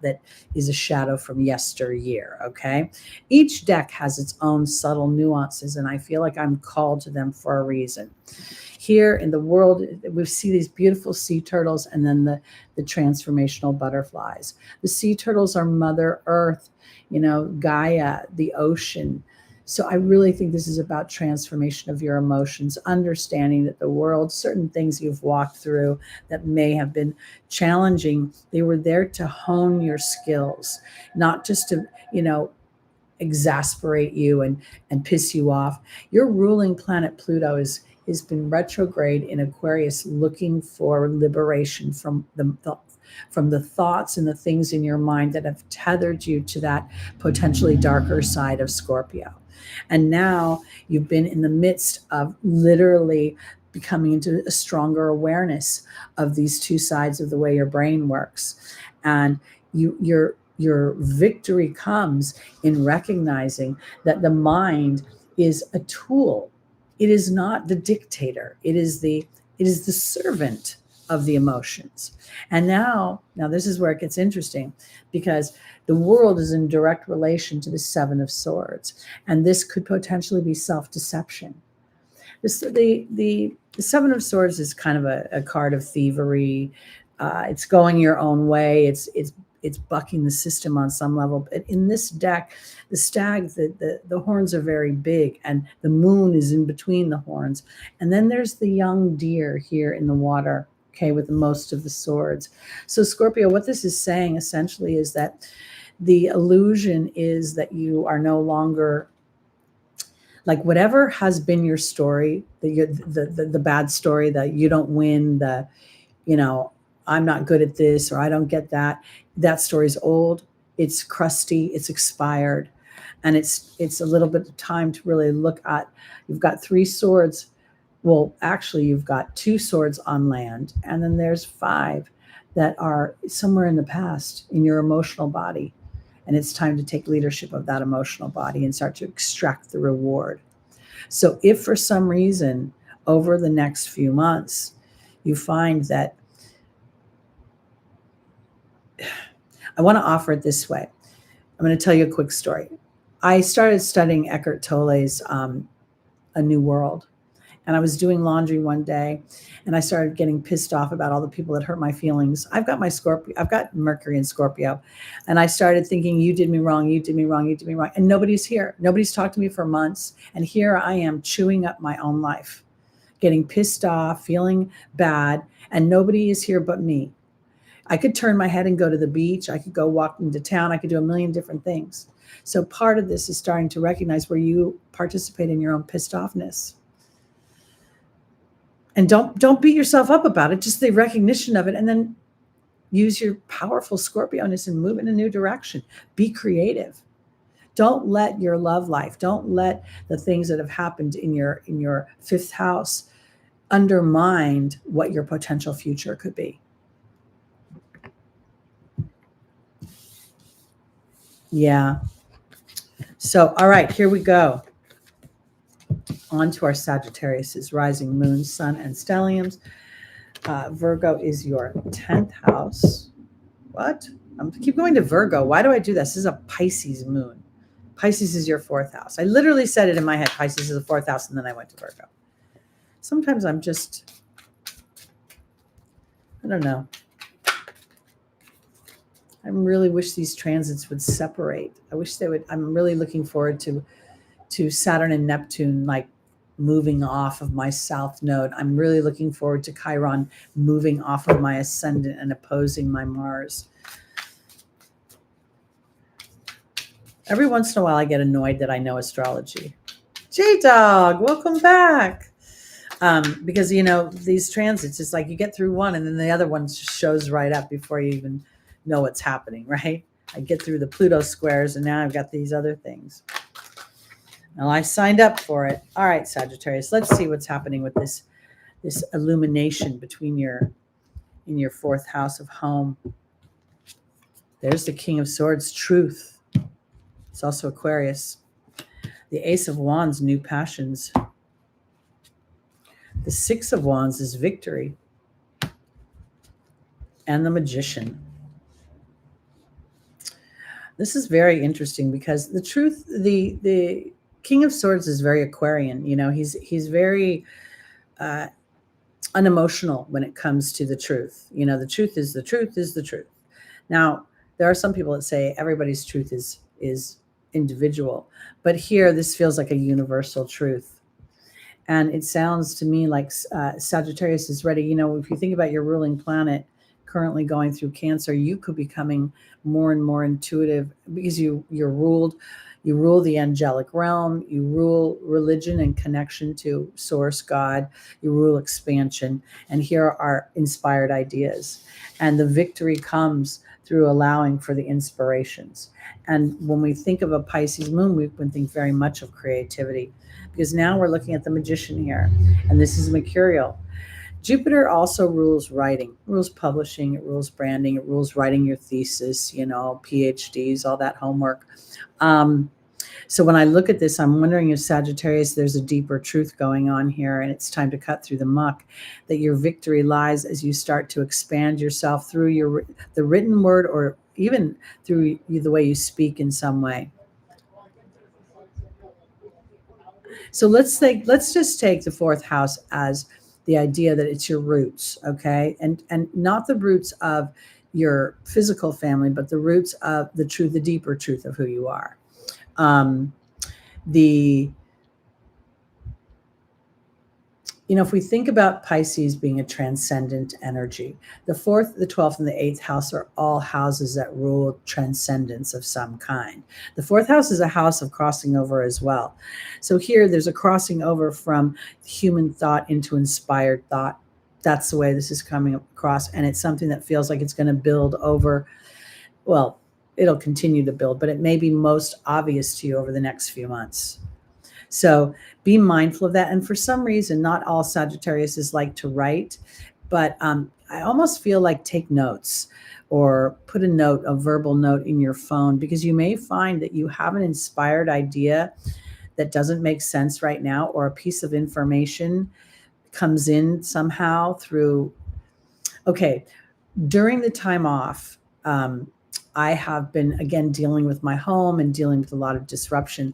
is a shadow from yesteryear, okay? Each deck has its own subtle nuances, and I feel like I'm called to them for a reason. Here in the World, we see these beautiful sea turtles and then the transformational butterflies. The sea turtles are Mother Earth, Gaia, the ocean. So I really think this is about transformation of your emotions, understanding that the world, certain things you've walked through that may have been challenging, they were there to hone your skills, not just to, exasperate you and piss you off. Your ruling planet Pluto has been retrograde in Aquarius, looking for liberation from the thoughts and the things in your mind that have tethered you to that potentially darker side of Scorpio. And now you've been in the midst of literally becoming into a stronger awareness of these 2 sides of the way your brain works. And your victory comes in recognizing that the mind is a tool. It is not the dictator. It is the servant of the emotions. And now this is where it gets interesting, because the World is in direct relation to the 7 of Swords, and this could potentially be self-deception. The 7 of Swords is kind of a card of thievery. It's going your own way. It's bucking the system on some level. But in this deck, the stag, the horns are very big, and the moon is in between the horns. And then there's the young deer here in the water, okay, with most of the swords. So Scorpio, what this is saying essentially is that the illusion is that you are no longer Like whatever has been your story, the bad story, that you don't win, the, you know, I'm not good at this, or I don't get that. That story's old. It's crusty. It's expired, and it's a little bit of time to really look at. You've got 3 swords. Well, actually, you've got 2 swords on land, and then there's 5 that are somewhere in the past in your emotional body, and it's time to take leadership of that emotional body and start to extract the reward. So, if for some reason over the next few months you find that, I want to offer it this way. I'm going to tell you a quick story. I started studying Eckhart Tolle's A New World, and I was doing laundry one day, and I started getting pissed off about all the people that hurt my feelings. I've got Mercury in Scorpio, and I started thinking, you did me wrong, you did me wrong, you did me wrong, and nobody's here. Nobody's talked to me for months, and here I am chewing up my own life, getting pissed off, feeling bad, and nobody is here but me. I could turn my head and go to the beach. I could go walk into town. I could do a million different things. So part of this is starting to recognize where you participate in your own pissed offness. And don't beat yourself up about it, just the recognition of it, and then use your powerful Scorpioness and move in a new direction. Be creative. Don't let your love life, don't let the things that have happened in your 5th house undermine what your potential future could be. Yeah. So, all right, here we go. On to our Sagittarius, rising, moon, sun, and stelliums. Virgo is your 10th house. What? I keep going to Virgo. Why do I do this? This is a Pisces moon. Pisces is your 4th house. I literally said it in my head. Pisces is the 4th house, and then I went to Virgo. Sometimes I'm just, I don't know. I really wish these transits would separate. I wish they would. I'm really looking forward to Saturn and Neptune, like, moving off of my south node. I'm really looking forward to Chiron moving off of my ascendant and opposing my Mars. Every once in a while I get annoyed that I know astrology. J-Dog, welcome back. Because, you know, these transits, it's like you get through one and then the other one just shows right up before you even know what's happening, right? I get through the Pluto squares and now I've got these other things. Well, I signed up for it. All right, Sagittarius, let's see what's happening with this illumination between in your 4th house of home. There's the King of Swords, truth. It's also Aquarius. The Ace of Wands, new passions. The 6 of Wands is victory. And the Magician. This is very interesting because the truth, the King of Swords is very Aquarian. You know, he's very unemotional when it comes to the truth. You know, the truth is the truth is the truth. Now, there are some people that say everybody's truth is individual, but here this feels like a universal truth. And it sounds to me like Sagittarius is ready. You know, if you think about your ruling planet currently going through Cancer, you could be becoming more and more intuitive because you rule the angelic realm, you rule religion and connection to source God, you rule expansion, and here are inspired ideas. And the victory comes through allowing for the inspirations. And when we think of a Pisces moon, we can think very much of creativity, because now we're looking at the Magician here, and this is mercurial. Jupiter also rules writing, rules publishing, it rules branding, it rules writing your thesis, you know, PhDs, all that homework. So when I look at this, I'm wondering if Sagittarius, there's a deeper truth going on here, and it's time to cut through the muck, that your victory lies as you start to expand yourself through the written word, or even through the way you speak in some way. So let's just take the 4th house as the idea that it's your roots, okay? And not the roots of your physical family, but the roots of the truth, the deeper truth of who you are. The If we think about Pisces being a transcendent energy, the fourth, the 12th, and the eighth house are all houses that rule transcendence of some kind. The fourth house is a house of crossing over as well. So here there's a crossing over from human thought into inspired thought. That's the way this is coming across. And it's something that feels like it's going to build over, well, it'll continue to build, but it may be most obvious to you over the next few months. So be mindful of that. And for some reason, not all Sagittarius is like to write, but I almost feel like take notes or put a note, a verbal note in your phone, because you may find that you have an inspired idea that doesn't make sense right now, or a piece of information comes in somehow through. Okay, during the time off, I have been, again, dealing with my home and dealing with a lot of disruption.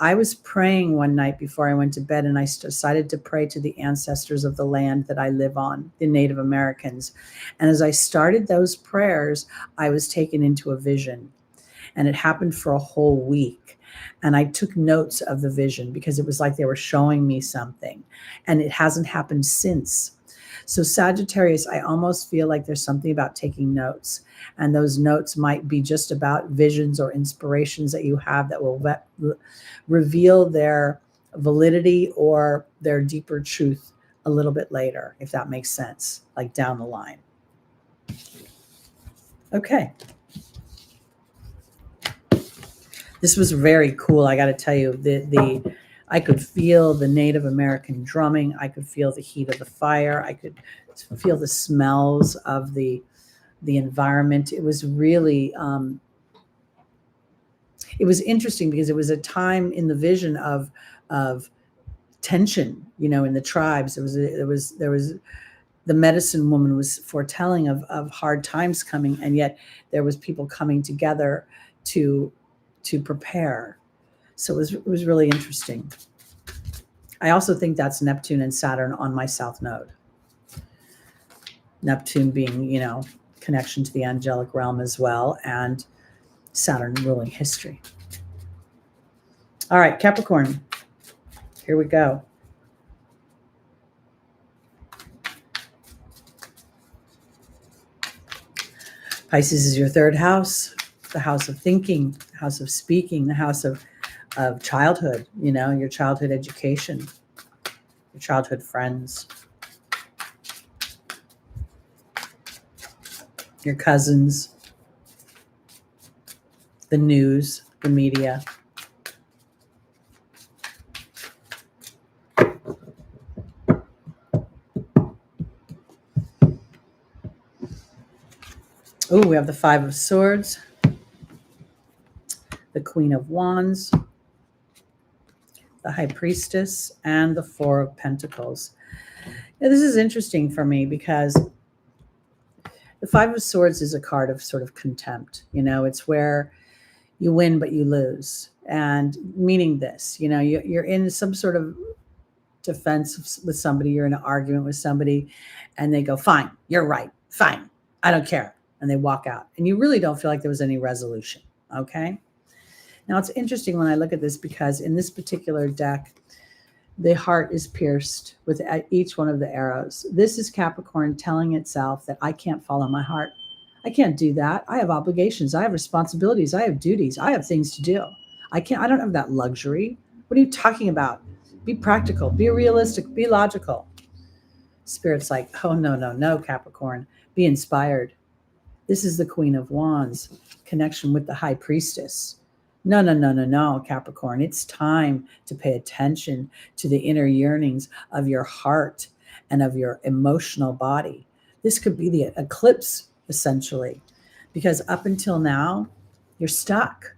I was praying one night before I went to bed, and I decided to pray to the ancestors of the land that I live on, the Native Americans. And as I started those prayers, I was taken into a vision, and it happened for a whole week. And I took notes of the vision because it was like they were showing me something, and it hasn't happened since. So Sagittarius, I almost feel like there's something about taking notes, and those notes might be just about visions or inspirations that you have that will reveal their validity or their deeper truth a little bit later, if that makes sense, like down the line. Okay. This was very cool. I got to tell you, I could feel the Native American drumming. I could feel the heat of the fire. I could feel the smells of the environment. It was really, it was interesting because it was a time in the vision of tension, in the tribes. There was the medicine woman was foretelling of hard times coming, and yet there was people coming together to prepare. So it was really interesting. I also think that's Neptune and Saturn on my south node. Neptune being, connection to the angelic realm as well, and Saturn ruling history. All right, Capricorn, here we go. Pisces is your third house, the house of thinking, the house of speaking, the house of childhood, your childhood education, your childhood friends, your cousins, the news, the media. Oh, we have the Five of Swords, the Queen of Wands, the High Priestess, and the Four of Pentacles. Now, this is interesting for me because the Five of Swords is a card of sort of contempt. It's where you win, but you lose. And meaning this, you're in some sort of defense with somebody, you're in an argument with somebody, and they go, fine, you're right, fine, I don't care. And they walk out. And you really don't feel like there was any resolution, okay? Now, it's interesting when I look at this because in this particular deck, the heart is pierced with each one of the arrows. This is Capricorn telling itself that I can't follow my heart. I can't do that. I have obligations. I have responsibilities. I have duties. I have things to do. I don't have that luxury. What are you talking about? Be practical, be realistic, be logical. Spirit's like, oh, no, Capricorn. Be inspired. This is the Queen of Wands, connection with the High Priestess. No, Capricorn. It's time to pay attention to the inner yearnings of your heart and of your emotional body. This could be the eclipse, essentially, because up until now, you're stuck.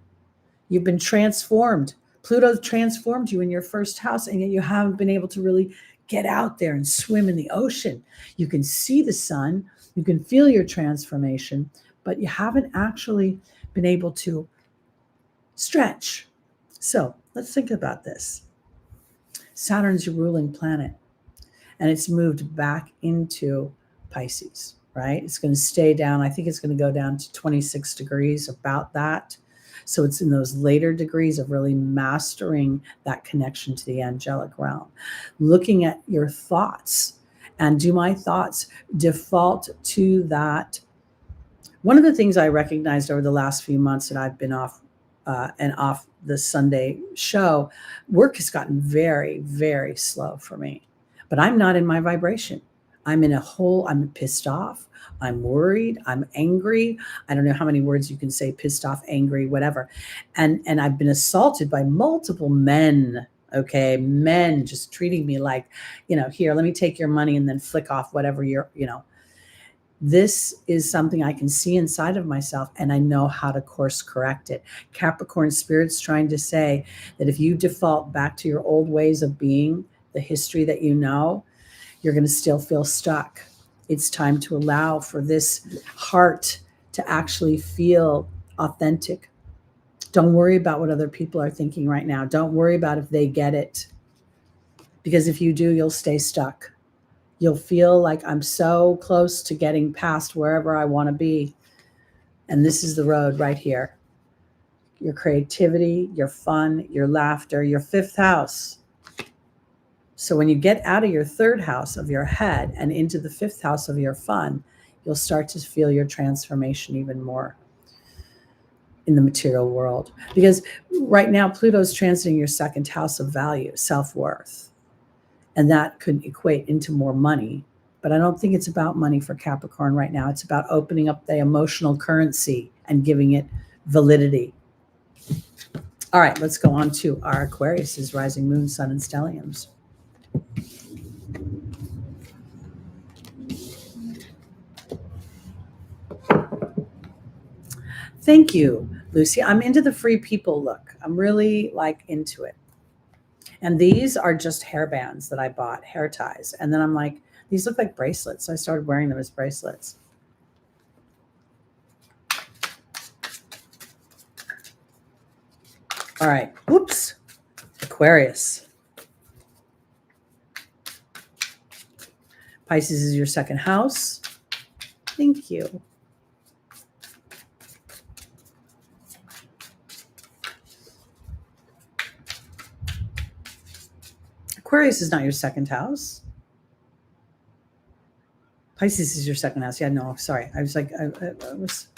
You've been transformed. Pluto transformed you in your first house, and yet you haven't been able to really get out there and swim in the ocean. You can see the sun, you can feel your transformation, but you haven't actually been able to stretch. So let's think about this. Saturn's your ruling planet, and it's moved back into Pisces, right? It's going to stay down. I think it's going to go down to 26 degrees, about that. So it's in those later degrees of really mastering that connection to the angelic realm, looking at your thoughts. And do my thoughts default to that? One of the things I recognized over the last few months that I've been off and off the Sunday show, work has gotten very, very slow for me. But I'm not in my vibration. I'm in a hole. I'm pissed off. I'm worried. I'm angry. I don't know how many words you can say: pissed off, angry, whatever. And I've been assaulted by multiple men. Okay, men just treating me like, here, let me take your money and then flick off whatever this is something I can see inside of myself, and I know how to course correct it. Capricorn spirit's trying to say that if you default back to your old ways of being, the history that you know, you're going to still feel stuck. It's time to allow for this heart to actually feel authentic. Don't worry about what other people are thinking right now. Don't worry about if they get it. Because if you do, you'll stay stuck. You'll feel like I'm so close to getting past wherever I want to be. And this is the road right here. Your creativity, your fun, your laughter, your fifth house. So when you get out of your third house of your head and into the fifth house of your fun, you'll start to feel your transformation even more in the material world. Because right now, Pluto's transiting your second house of value, self-worth. And that could equate into more money. But I don't think it's about money for Capricorn right now. It's about opening up the emotional currency and giving it validity. All right, let's go on to our Aquarius's rising moon, sun, and stelliums. Thank you, Lucy. I'm into the free people look. I'm really into it. And these are just hair bands that I bought, hair ties. And then I'm like, these look like bracelets. So I started wearing them as bracelets. All right. Whoops. Aquarius. Pisces is your second house. Thank you. Aquarius is not your second house. Pisces is your second house. Yeah, no, sorry. I was like, I was,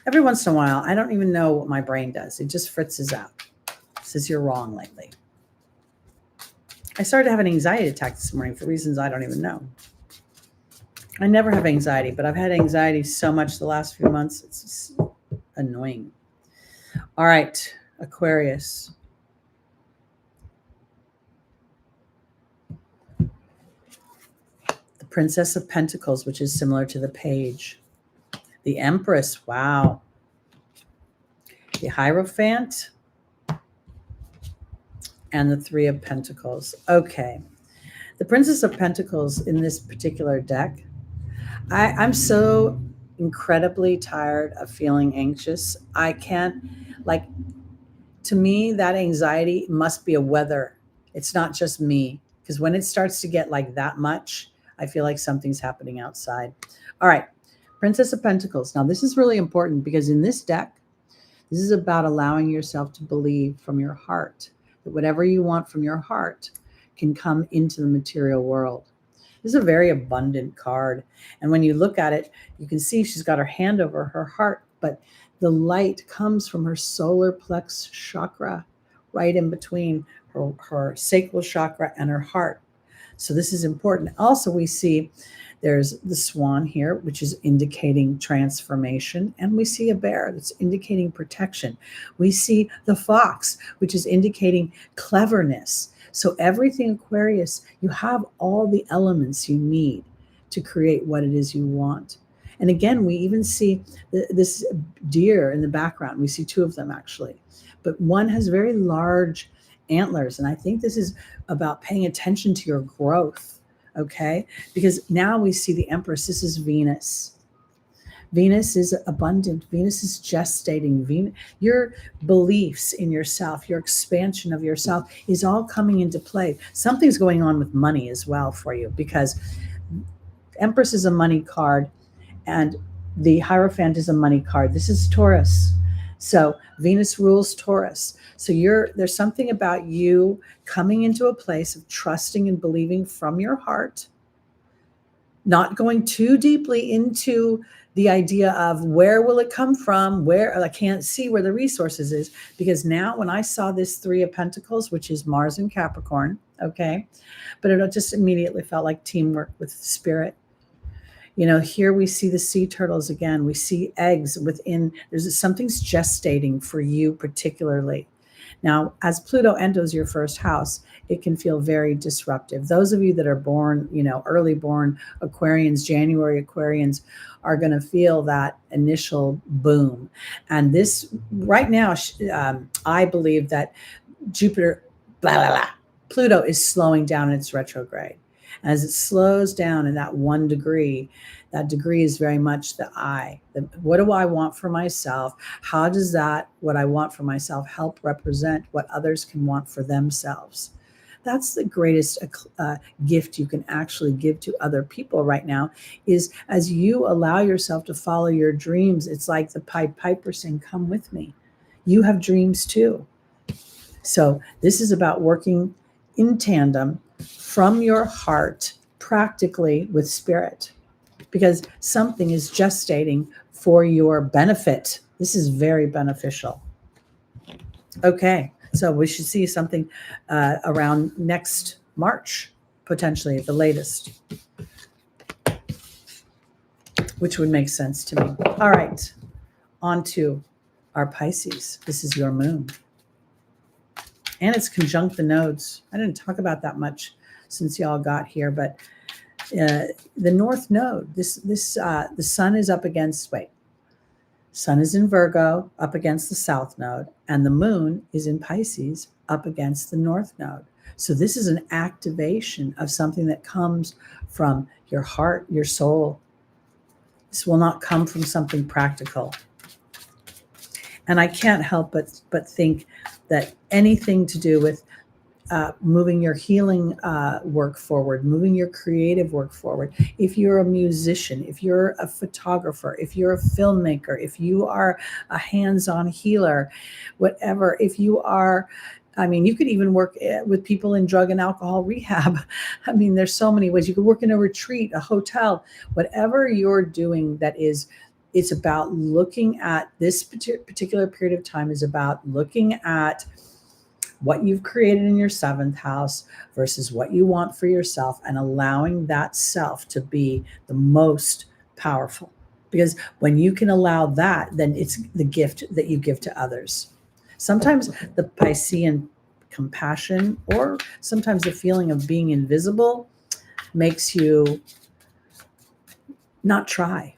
every once in a while, I don't even know what my brain does. It just fritzes out. It says you're wrong lately. I started to have an anxiety attack this morning for reasons I don't even know. I never have anxiety, but I've had anxiety so much the last few months. It's just annoying. All right, Aquarius. Princess of Pentacles, which is similar to the Page. The Empress, wow. The Hierophant. And the Three of Pentacles. Okay. The Princess of Pentacles in this particular deck, I'm so incredibly tired of feeling anxious. I can't, to me, that anxiety must be a weather. It's not just me. Because when it starts to get like that much, I feel like something's happening outside. All right, Princess of Pentacles. Now, this is really important because in this deck, this is about allowing yourself to believe from your heart that whatever you want from your heart can come into the material world. This is a very abundant card. And when you look at it, you can see she's got her hand over her heart, but the light comes from her solar plex chakra, right in between her sacral chakra and her heart. So this is important. Also, we see there's the swan here, which is indicating transformation. And we see a bear that's indicating protection. We see the fox, which is indicating cleverness. So everything Aquarius, you have all the elements you need to create what it is you want. And again, we even see this deer in the background. We see two of them actually, but one has very large antlers. And I think this is about paying attention to your growth, okay? Because now we see the Empress. This is Venus. Venus is abundant. Venus is gestating. Your beliefs in yourself, your expansion of yourself is all coming into play. Something's going on with money as well for you because Empress is a money card and the Hierophant is a money card. This is Taurus. So Venus rules Taurus. So there's something about you coming into a place of trusting and believing from your heart, not going too deeply into the idea of where will it come from, where I can't see where the resources is. Because now when I saw this Three of Pentacles, which is Mars and Capricorn, okay, but it just immediately felt like teamwork with spirit. Here we see the sea turtles again. We see eggs within, something's gestating for you particularly. Now, as Pluto enters your first house, it can feel very disruptive. Those of you that are born, early born Aquarians, January Aquarians, are going to feel that initial boom. And this right now, I believe that Jupiter, blah, blah, blah, Pluto is slowing down in its retrograde. As it slows down in that 1 degree, that degree is very much the I. What do I want for myself? How does what I want for myself help represent what others can want for themselves? That's the greatest gift you can actually give to other people right now, is as you allow yourself to follow your dreams. It's like the Pied Piper saying, come with me. You have dreams too. So this is about working in tandem from your heart, practically with spirit, because something is gestating for your benefit. This is very beneficial. Okay, so we should see something around next March, potentially at the latest, which would make sense to me. All right, on to our Pisces. This is your moon. And it's conjunct the nodes. I didn't talk about that much since y'all got here, but the North Node, the Sun is up against, Sun is in Virgo, up against the South Node, and the Moon is in Pisces, up against the North Node. So this is an activation of something that comes from your heart, your soul. This will not come from something practical. And I can't help but think that anything to do with moving your healing work forward, moving your creative work forward. If you're a musician, if you're a photographer, if you're a filmmaker, if you are a hands-on healer, whatever, if you are, you could even work with people in drug and alcohol rehab. There's so many ways. You could work in a retreat, a hotel, whatever you're doing it's about looking at this particular period of time is about looking at what you've created in your 7th house versus what you want for yourself, and allowing that self to be the most powerful. Because when you can allow that, then it's the gift that you give to others. Sometimes the Piscean compassion, or sometimes the feeling of being invisible, makes you not try.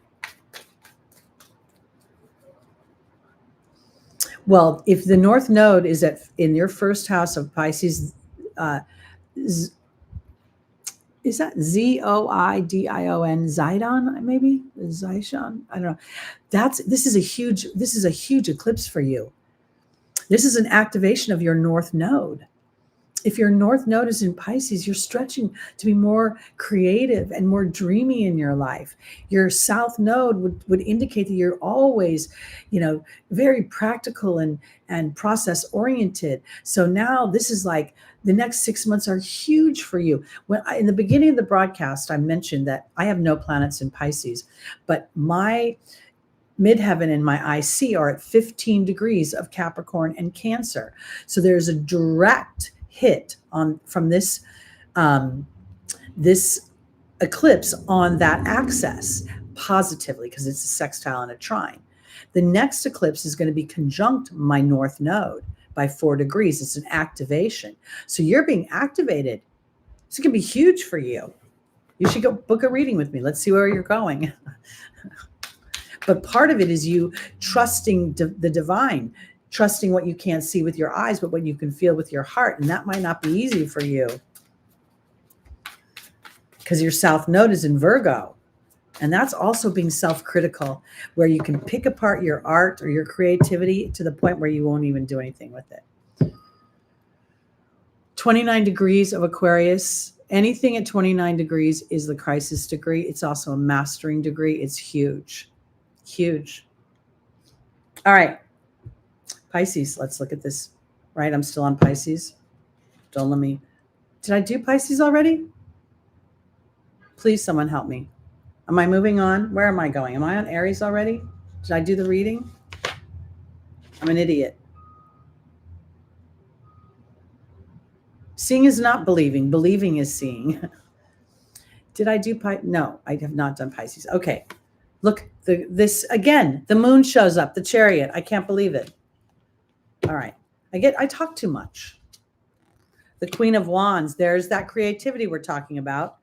Well, if the North Node is in your first house of Pisces, is that Zoidon, Zidon, maybe Zishon? I don't know. This is a huge eclipse for you. This is an activation of your North Node. If your North Node is in Pisces, you're stretching to be more creative and more dreamy in your life. Your South Node would indicate that you're always, very practical and process oriented. So now this is like the next 6 months are huge for you. In the beginning of the broadcast, I mentioned that I have no planets in Pisces, but my midheaven and my IC are at 15 degrees of Capricorn and Cancer. So there's a direct hit from this eclipse on that axis positively, because it's a sextile and a trine. The next eclipse is going to be conjunct my North Node by 4 degrees. It's an activation. So you're being activated. This can be huge for you. You should go book a reading with me. Let's see where you're going. But part of it is you trusting the divine, trusting what you can't see with your eyes, but what you can feel with your heart. And that might not be easy for you, because your South Node is in Virgo. And that's also being self-critical, where you can pick apart your art or your creativity to the point where you won't even do anything with it. 29 degrees of Aquarius. Anything at 29 degrees is the crisis degree. It's also a mastering degree. It's huge. Huge. All right. Pisces, let's look at this. Right, I'm still on Pisces. Don't let me. Did I do Pisces already? Please, someone help me. Am I moving on? Where am I going? Am I on Aries already? Did I do the reading? I'm an idiot. Seeing is not believing. Believing is seeing. Did I do Pisces? No, I have not done Pisces. Okay. Look, this again, the moon shows up, the chariot. I can't believe it. All right. I talk too much. The Queen of Wands, there's that creativity we're talking about.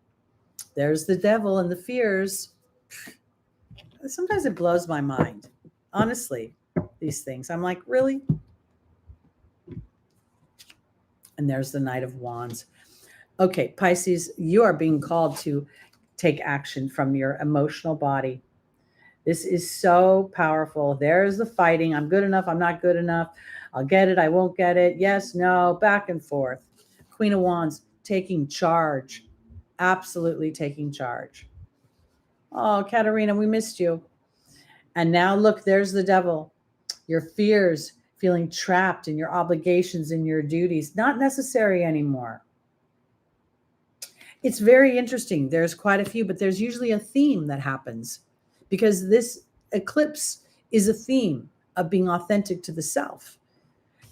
There's the devil and the fears. Sometimes it blows my mind. Honestly, these things. I'm like, really? And there's the Knight of Wands. Okay, Pisces, you are being called to take action from your emotional body. This is so powerful. There's the fighting. I'm good enough. I'm not good enough. I'll get it. I won't get it. Yes, no, back and forth. Queen of Wands, taking charge. Absolutely taking charge. Oh, Katerina, we missed you. And now look, there's the devil. Your fears, feeling trapped in your obligations and your duties, not necessary anymore. It's very interesting. There's quite a few, but there's usually a theme that happens because this eclipse is a theme of being authentic to the self,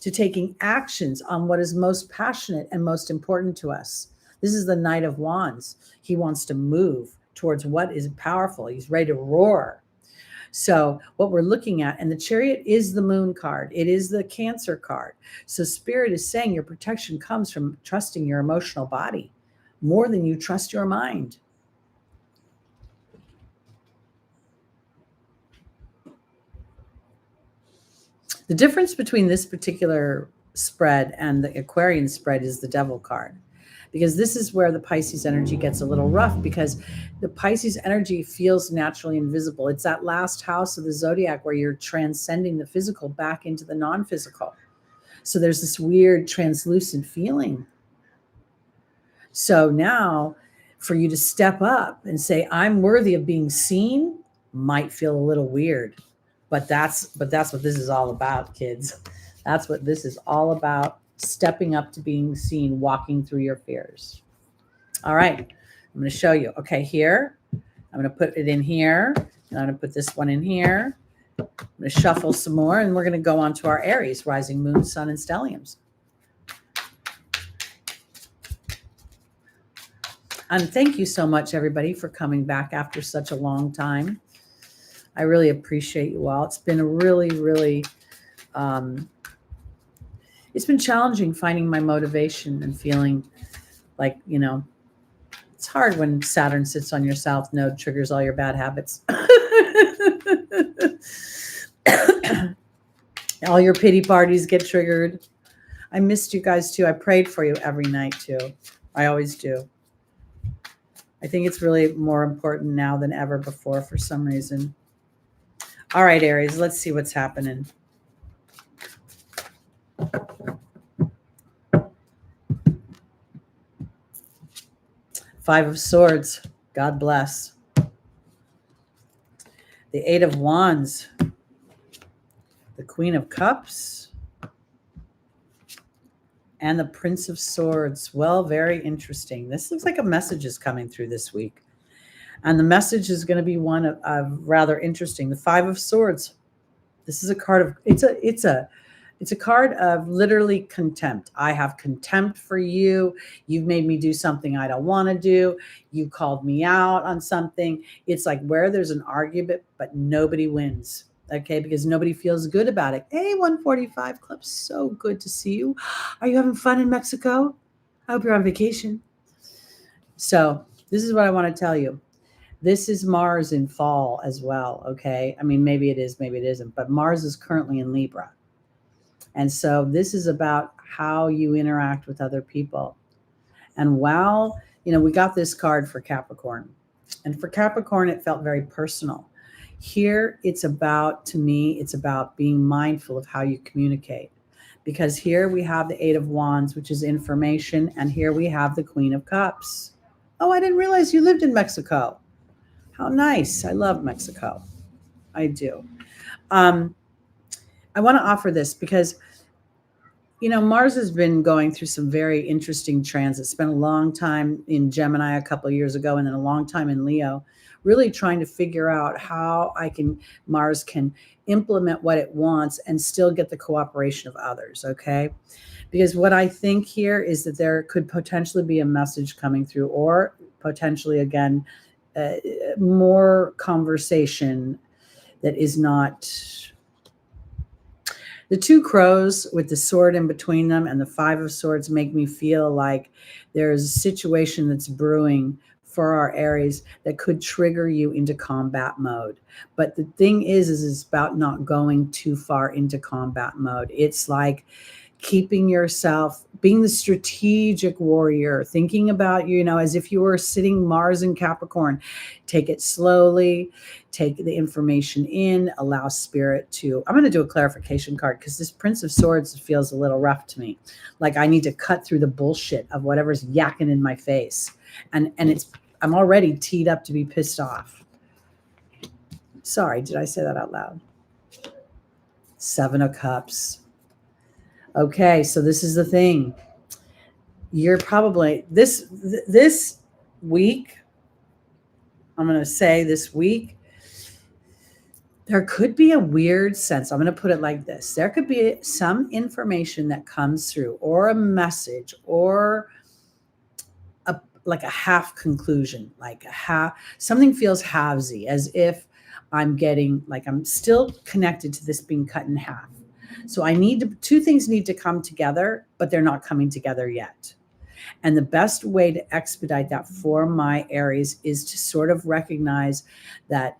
to taking actions on what is most passionate and most important to us. This is the Knight of Wands. He wants to move towards what is powerful. He's ready to roar. So what we're looking at, and the Chariot is the moon card. It is the Cancer card. So Spirit is saying your protection comes from trusting your emotional body more than you trust your mind. The difference between this particular spread and the Aquarian spread is the Devil card, because this is where the Pisces energy gets a little rough, because the Pisces energy feels naturally invisible. It's that last house of the Zodiac where you're transcending the physical back into the non-physical. So there's this weird translucent feeling. So now for you to step up and say, I'm worthy of being seen, might feel a little weird. But that's what this is all about, kids. That's what this is all about. Stepping up to being seen, walking through your fears. All right. I'm going to show you. Okay, here. I'm going to put it in here. And I'm going to put this one in here. I'm going to shuffle some more, and we're going to go on to our Aries, rising moon, sun, and stelliums. And thank you so much, everybody, for coming back after such a long time. I really appreciate you all. It's been a really, really, it's been challenging finding my motivation and feeling like, it's hard when Saturn sits on your south node, triggers all your bad habits. All your pity parties get triggered. I missed you guys too. I prayed for you every night too. I always do. I think it's really more important now than ever before for some reason. All right, Aries, let's see what's happening. Five of Swords. God bless. The Eight of Wands. The Queen of Cups. And the Prince of Swords. Well, very interesting. This looks like a message is coming through this week. And the message is going to be one of rather interesting. The Five of Swords. This is a card of, it's a card of literally contempt. I have contempt for you. You've made me do something I don't want to do. You called me out on something. It's like where there's an argument, but nobody wins. Okay, because nobody feels good about it. Hey, 145 Club, so good to see you. Are you having fun in Mexico? I hope you're on vacation. So this is what I want to tell you. This is Mars in fall as well, okay? I mean, maybe it is, maybe it isn't, but Mars is currently in Libra. And so this is about how you interact with other people. And while, we got this card for Capricorn. And for Capricorn, it felt very personal. Here, it's about, to me, it's about being mindful of how you communicate. Because here we have the Eight of Wands, which is information. And here we have the Queen of Cups. Oh, I didn't realize you lived in Mexico. How nice. I love Mexico. I do. I want to offer this because, Mars has been going through some very interesting transits. Spent a long time in Gemini a couple of years ago, and then a long time in Leo, really trying to figure out how Mars can implement what it wants and still get the cooperation of others. Okay. Because what I think here is that there could potentially be a message coming through, or potentially, again, uh, more conversation that is not. The two crows with the sword in between them and the five of swords make me feel like there's a situation that's brewing for our Aries that could trigger you into combat mode. But the thing is it's about not going too far into combat mode. It's like keeping yourself, being the strategic warrior, thinking about, as if you were sitting Mars in Capricorn. Take it slowly, take the information in, allow spirit to. I'm going to do a clarification card because this Prince of Swords feels a little rough to me. Like I need to cut through the bullshit of whatever's yakking in my face. And I'm already teed up to be pissed off. Sorry, did I say that out loud? Seven of Cups. Okay, so this is the thing. You're probably this week, I'm going to say this week, there could be a weird sense. I'm going to put it like this. There could be some information that comes through, or a message, or like a half conclusion, like something feels halvesy, as if I'm still connected to this being cut in half. So two things need to come together, but they're not coming together yet. And the best way to expedite that for my Aries is to sort of recognize that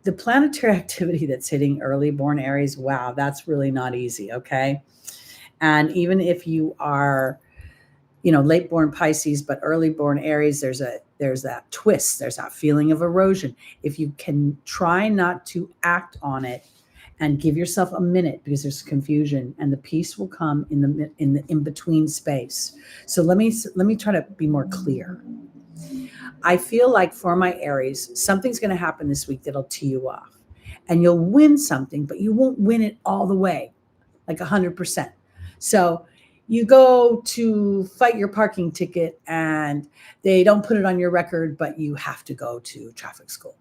the planetary activity that's hitting early born Aries, wow, that's really not easy. Okay. And even if you are, late born Pisces, but early born Aries, there's that twist. There's that feeling of erosion. If you can try not to act on it, and give yourself a minute, because there's confusion, and the peace will come in the in between space. So let me try to be more clear. I feel like for my Aries, something's going to happen this week that'll tee you off, and you'll win something, but you won't win it all the way, like 100%. So you go to fight your parking ticket and they don't put it on your record, but you have to go to traffic school.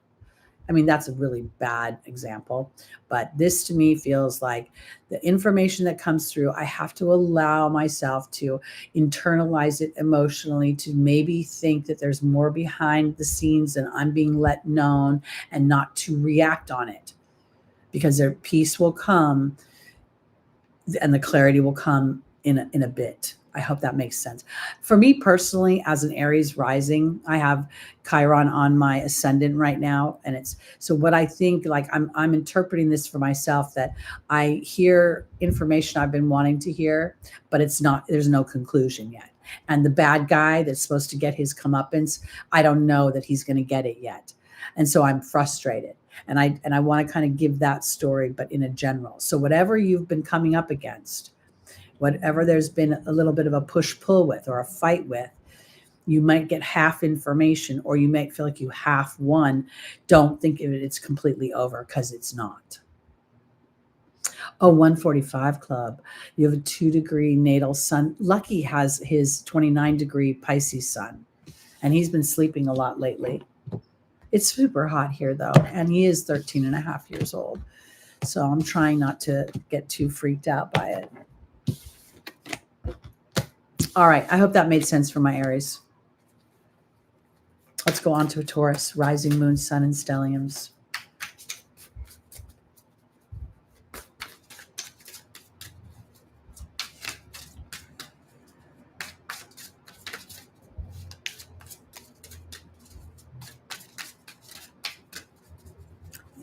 I mean, that's a really bad example, but this to me feels like the information that comes through, I have to allow myself to internalize it emotionally, to maybe think that there's more behind the scenes than I'm being let known, and not to react on it, because their peace will come and the clarity will come in a bit. I hope that makes sense. For me personally, as an Aries rising, I have Chiron on my ascendant right now. And so what I think, like I'm interpreting this for myself, that I hear information I've been wanting to hear, but there's no conclusion yet. And the bad guy that's supposed to get his comeuppance, I don't know that he's going to get it yet. And so I'm frustrated. And I want to kind of give that story, but in a general. So whatever you've been coming up against, whatever there's been a little bit of a push-pull with, or a fight with, you might get half information, or you might feel like you half won. Don't think of it, it's completely over, because it's not. Oh, 145 Club. You have a 2-degree natal sun. Lucky has his 29-degree Pisces sun, and he's been sleeping a lot lately. It's super hot here, though, and he is 13 and a half years old. So I'm trying not to get too freaked out by it. All right. I hope that made sense for my Aries. Let's go on to a Taurus, rising, moon, sun, and stelliums.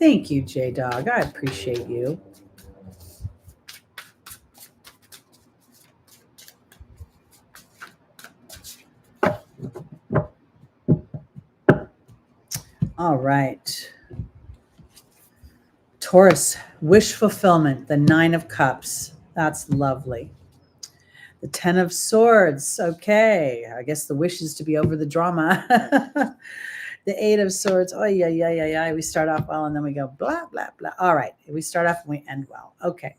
Thank you, J-Dog. I appreciate you. All right. Taurus, wish fulfillment, the 9 of Cups. That's lovely. The 10 of Swords. Okay. I guess the wish is to be over the drama. The Eight of Swords. Oh, yeah. We start off well and then we go blah, blah, blah. All right. We start off and we end well. Okay.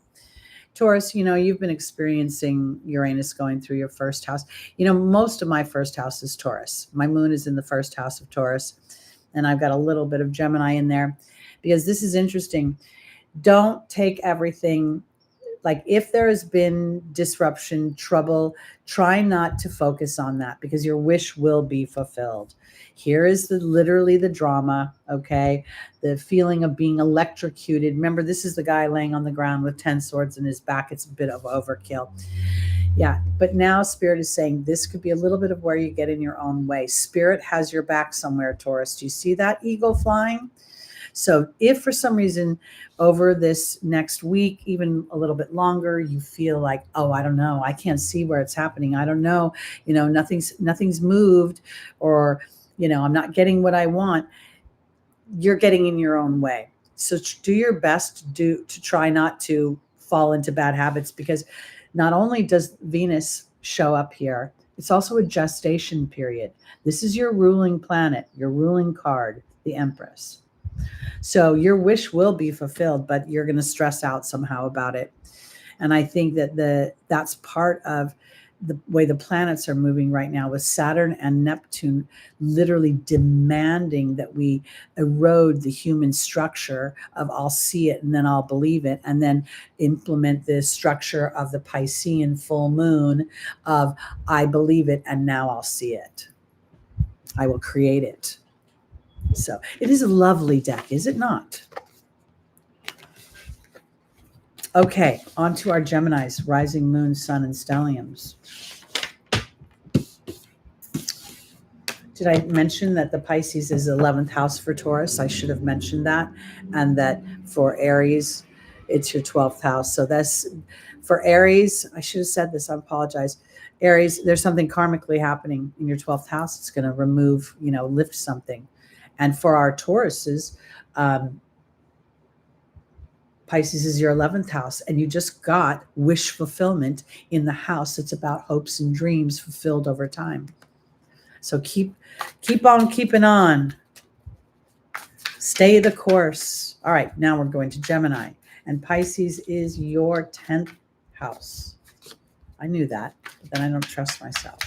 Taurus, you've been experiencing Uranus going through your first house. Most of my first house is Taurus. My moon is in the first house of Taurus, and I've got a little bit of Gemini in there because this is interesting. Don't take everything. Like if there has been disruption, trouble, try not to focus on that because your wish will be fulfilled. Here is literally the drama, okay? The feeling of being electrocuted. Remember, this is the guy laying on the ground with 10 swords in his back. It's a bit of overkill. Yeah, but now Spirit is saying this could be a little bit of where you get in your own way. Spirit has your back somewhere, Taurus. Do you see that eagle flying? So if for some reason over this next week, even a little bit longer, you feel like, oh, I don't know, I can't see where it's happening. I don't know, nothing's moved, or, I'm not getting what I want. You're getting in your own way. So do your best to try not to fall into bad habits, because not only does Venus show up here, it's also a gestation period. This is your ruling planet, your ruling card, the Empress. So your wish will be fulfilled, but you're going to stress out somehow about it. And I think that that's part of the way the planets are moving right now, with Saturn and Neptune literally demanding that we erode the human structure of I'll see it and then I'll believe it, and then implement the structure of the Piscean full moon of I believe it and now I'll see it. I will create it. So it is a lovely deck, is it not? Okay, on to our Geminis, rising moon, sun, and stelliums. Did I mention that the Pisces is 11th house for Taurus? I should have mentioned that. And that for Aries, it's your 12th house. So that's for Aries. I should have said this. I apologize. Aries, there's something karmically happening in your 12th house. It's going to remove, lift something. And for our Tauruses, Pisces is your 11th house, and you just got wish fulfillment in the house. It's about hopes and dreams fulfilled over time. So keep on keeping on. Stay the course. All right, now we're going to Gemini, and Pisces is your 10th house. I knew that, but then I don't trust myself.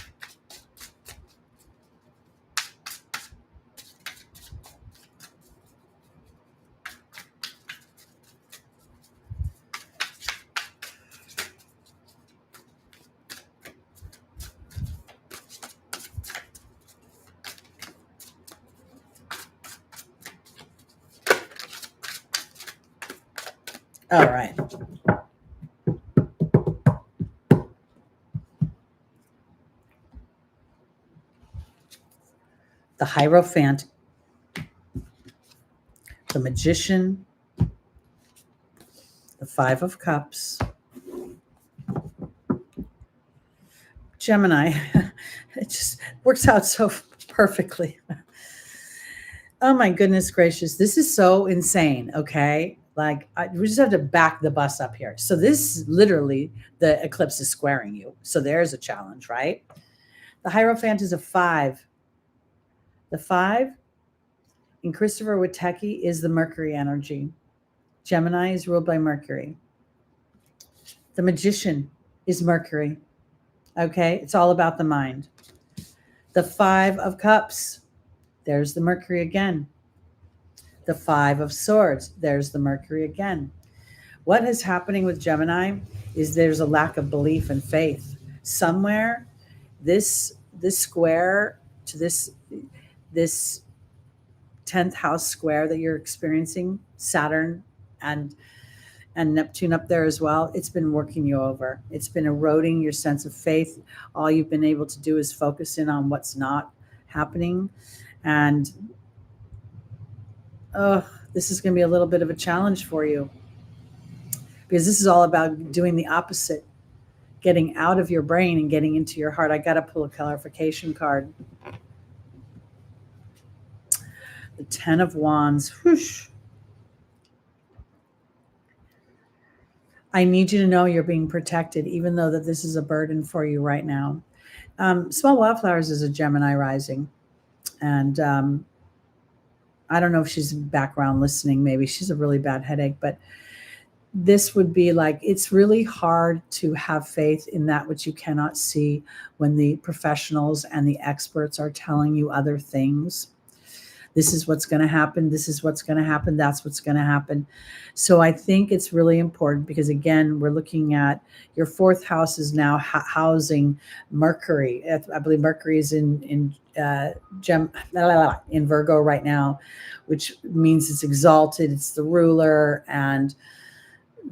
All right. The Hierophant, the Magician, the Five of Cups, Gemini. It just works out so perfectly. Oh my goodness gracious. This is so insane. Okay. We just have to back the bus up here. So this literally, the eclipse is squaring you. So there's a challenge, right? The Hierophant is a 5. The 5 in Christopher Witecki is the Mercury energy. Gemini is ruled by Mercury. The Magician is Mercury. Okay, it's all about the mind. The 5 of Cups, there's the Mercury again. The 5 of Swords, there's the Mercury again. What is happening with Gemini is there's a lack of belief and faith. Somewhere, this square to this 10th house square that you're experiencing, Saturn and Neptune up there as well, it's been working you over. It's been eroding your sense of faith. All you've been able to do is focus in on what's not happening. And this is going to be a little bit of a challenge for you, because this is all about doing the opposite, getting out of your brain and getting into your heart. I got to pull a clarification card. The 10 of Wands. Whoosh. I need you to know you're being protected, even though that this is a burden for you right now. Small Wildflowers is a Gemini rising. And I don't know if she's in background listening. Maybe she's a really bad headache, but this would be like, it's really hard to have faith in that which you cannot see when the professionals and the experts are telling you other things. This is what's going to happen. This is what's going to happen. That's what's going to happen. So I think it's really important because, again, we're looking at your fourth house is now housing Mercury. I believe Mercury is in Virgo right now, which means it's exalted. It's the ruler, and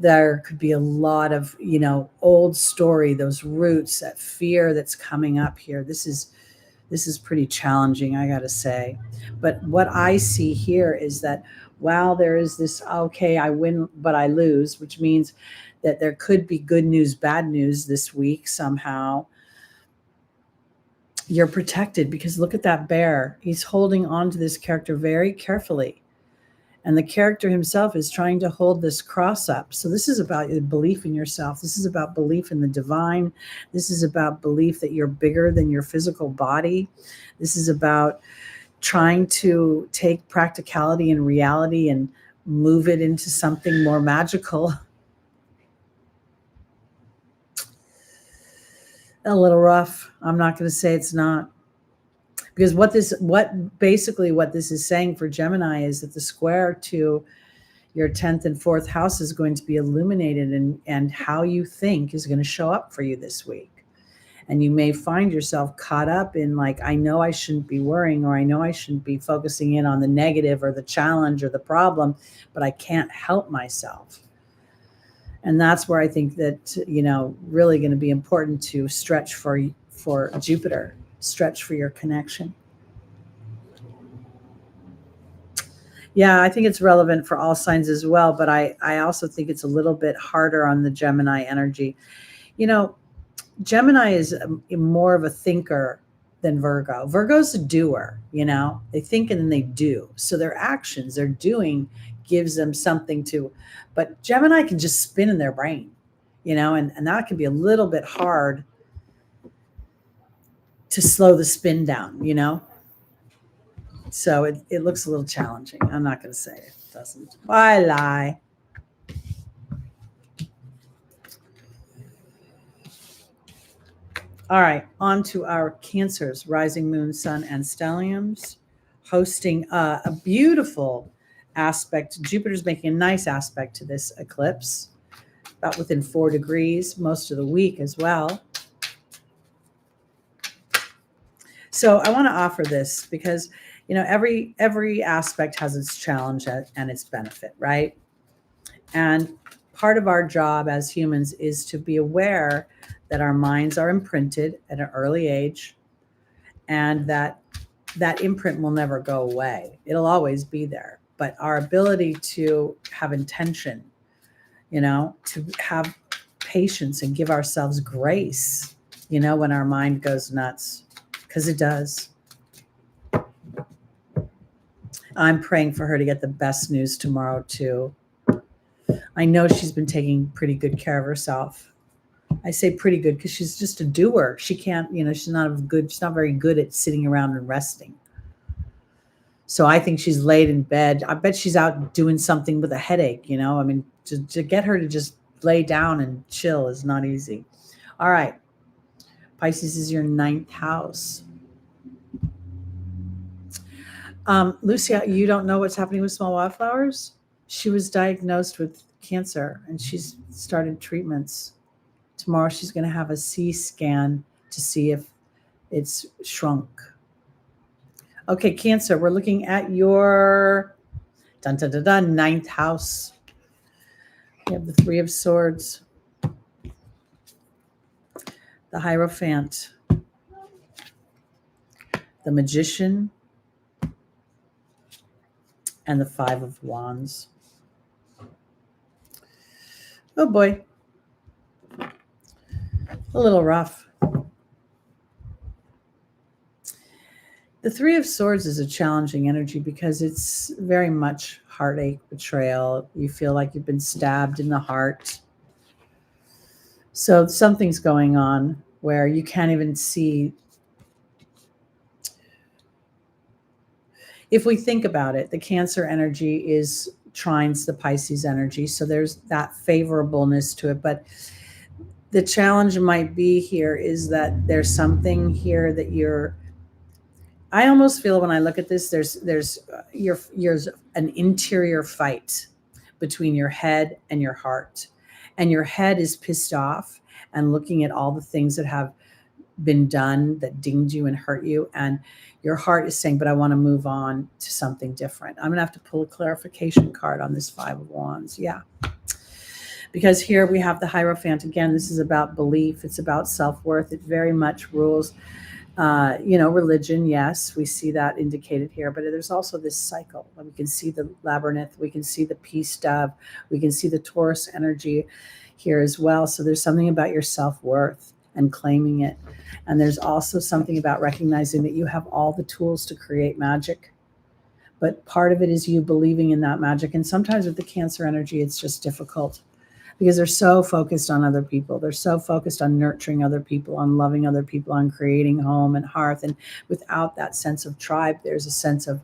there could be a lot of, old story, those roots, that fear that's coming up here. This is pretty challenging, I got to say. But what I see here is that while there is this, okay, I win, but I lose, which means that there could be good news, bad news this week somehow. You're protected because look at that bear. He's holding on to this character very carefully. And the character himself is trying to hold this cross up. So this is about belief in yourself. This is about belief in the divine. This is about belief that you're bigger than your physical body. This is about trying to take practicality and reality and move it into something more magical. A little rough. I'm not going to say it's not. Because what this is saying for Gemini is that the square to your 10th and 4th house is going to be illuminated, and how you think is going to show up for you this week. And you may find yourself caught up in like, I know I shouldn't be worrying, or I know I shouldn't be focusing in on the negative or the challenge or the problem, but I can't help myself. And that's where I think that, really going to be important to stretch for Jupiter, stretch for your connection. Yeah, I think it's relevant for all signs as well, but I also think it's a little bit harder on the Gemini energy. Gemini is more of a thinker than Virgo. Virgo's a doer, they think and then they do. So their actions, their doing gives them something to, but Gemini can just spin in their brain, and that can be a little bit hard to slow the spin down, So it looks a little challenging. I'm not going to say it doesn't. I lie. All right, on to our Cancers, rising moon, sun, and stelliums, hosting a beautiful aspect. Jupiter's making a nice aspect to this eclipse, about within 4 degrees, most of the week as well. So I want to offer this because, every aspect has its challenge and its benefit, right? And part of our job as humans is to be aware that our minds are imprinted at an early age, and that imprint will never go away. It'll always be there. But our ability to have intention, to have patience and give ourselves grace, when our mind goes nuts, because it does. I'm praying for her to get the best news tomorrow, too. I know she's been taking pretty good care of herself. I say pretty good because she's just a doer. She can't, she's not very good at sitting around and resting. So I think she's laid in bed. I bet she's out doing something with a headache, to get her to just lay down and chill is not easy. All right. Pisces is your 9th house. Lucia, you don't know what's happening with small wildflowers? She was diagnosed with cancer and she's started treatments. Tomorrow she's going to have a CT scan to see if it's shrunk. Okay, Cancer, we're looking at your 9th house. We have the 3 of Swords, the Hierophant, the Magician, and the 5 of Wands. Oh boy. A little rough. The 3 of Swords is a challenging energy because it's very much heartache, betrayal. You feel like you've been stabbed in the heart. So something's going on where you can't even see. if we think about it, the Cancer energy is trines the Pisces energy. So there's that favorableness to it. But the challenge might be here is that there's something here that I almost feel when I look at this, there's an interior fight between your head and your heart. And your head is pissed off and looking at all the things that have been done that dinged you and hurt you. And your heart is saying, but I want to move on to something different. I'm going to have to pull a clarification card on this Five of Wands. Yeah. Because here we have the Hierophant. Again, this is about belief. It's about self-worth. It very much rules, religion. Yes, we see that indicated here. But there's also this cycle. We can see the labyrinth. We can see the peace dove. We can see the Taurus energy here as well. So there's something about your self-worth and claiming it. And there's also something about recognizing that you have all the tools to create magic. But part of it is you believing in that magic. And sometimes with the Cancer energy, it's just difficult because they're so focused on other people. They're so focused on nurturing other people, on loving other people, on creating home and hearth. And without that sense of tribe, there's a sense of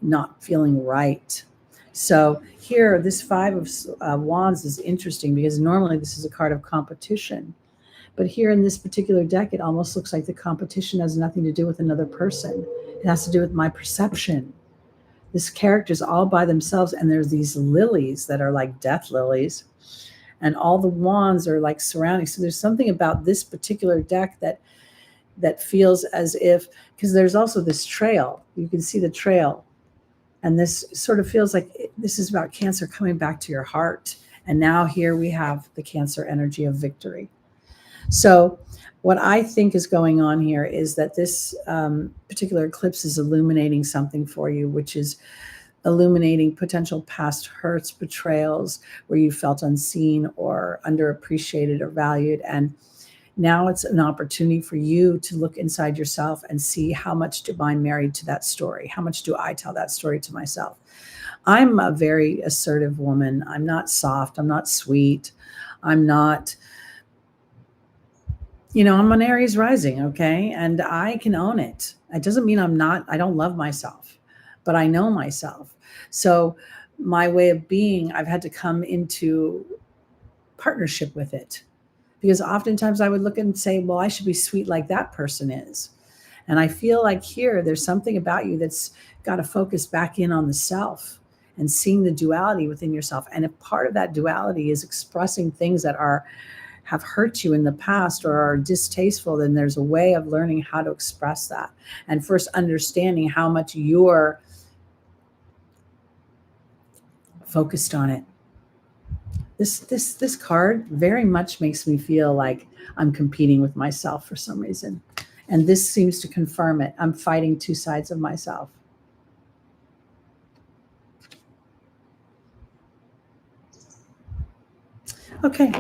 not feeling right. So here, this Five of Wands is interesting because normally this is a card of competition. But here in this particular deck, it almost looks like the competition has nothing to do with another person. It has to do with my perception. This character's all by themselves, and there's these lilies that are like death lilies, and all the wands are like surrounding. So there's something about this particular deck that feels as if, because there's also this trail. You can see the trail. And this sort of feels like this is about Cancer coming back to your heart. And now here we have the Cancer energy of victory. So what I think is going on here is that this particular eclipse is illuminating something for you, which is illuminating potential past hurts, betrayals, where you felt unseen or underappreciated or valued. And now it's an opportunity for you to look inside yourself and see how much am I married to that story? How much do I tell that story to myself? I'm a very assertive woman. I'm not soft. I'm not sweet. I'm not, I'm an Aries rising, okay? And I can own it. It doesn't mean I don't love myself, but I know myself. So my way of being, I've had to come into partnership with it. Because oftentimes I would look and say, well, I should be sweet like that person is. And I feel like here, there's something about you that's got to focus back in on the self and seeing the duality within yourself. And if part of that duality is expressing things that have hurt you in the past or are distasteful, then there's a way of learning how to express that. And first understanding how much you're focused on it. This card very much makes me feel like I'm competing with myself for some reason. And this seems to confirm it. I'm fighting two sides of myself. Okay,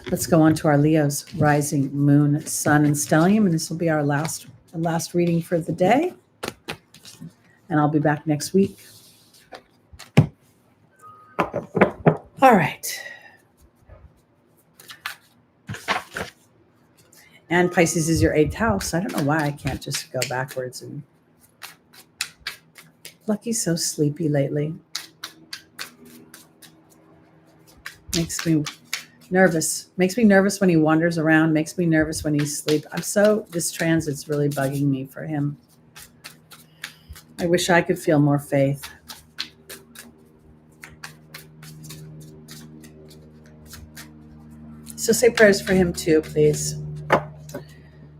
let's go on to our Leos, rising, moon, sun, and stellium. And this will be our last reading for the day. And I'll be back next week. All right. And Pisces is your 8th house. I don't know why I can't just go backwards. And Lucky's so sleepy lately. Makes me nervous. Makes me nervous when he wanders around. Makes me nervous when he's asleep. This transit's really bugging me for him. I wish I could feel more faith. So say prayers for him too, please.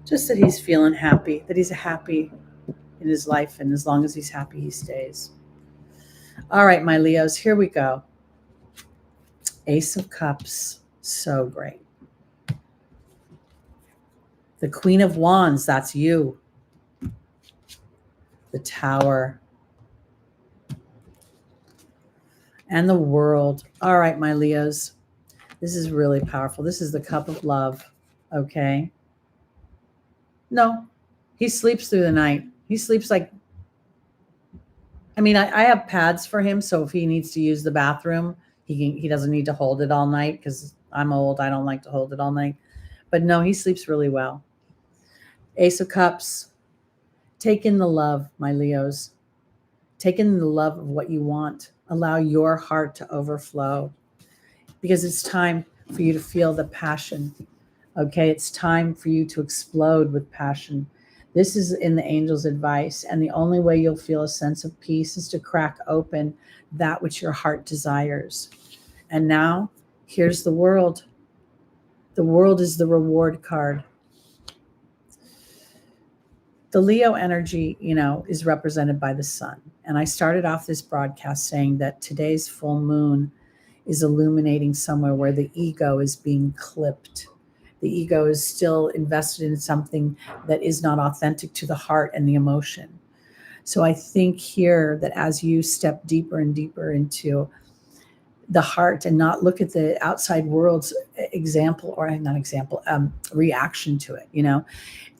Just that he's feeling happy, that he's happy in his life, and as long as he's happy, he stays. All right, my Leos, here we go. Ace of Cups, so great. The Queen of Wands, that's you. The Tower. And the World. All right, my Leos, this is really powerful. This is the Cup of Love, okay? No, he sleeps through the night. He sleeps like, I have pads for him, so if he needs to use the bathroom, he doesn't need to hold it all night because I'm old. I don't like to hold it all night. But no, he sleeps really well. Ace of Cups, take in the love, my Leos. Take in the love of what you want. Allow your heart to overflow, because it's time for you to feel the passion. Okay, it's time for you to explode with passion. This is in the angel's advice, and the only way you'll feel a sense of peace is to crack open that which your heart desires. And now, here's the world. The world is the reward card. The Leo energy, is represented by the sun. And I started off this broadcast saying that today's full moon is illuminating somewhere where the ego is being clipped. The ego is still invested in something that is not authentic to the heart and the emotion. So I think here that as you step deeper and deeper into the heart and not look at the outside world's reaction to it,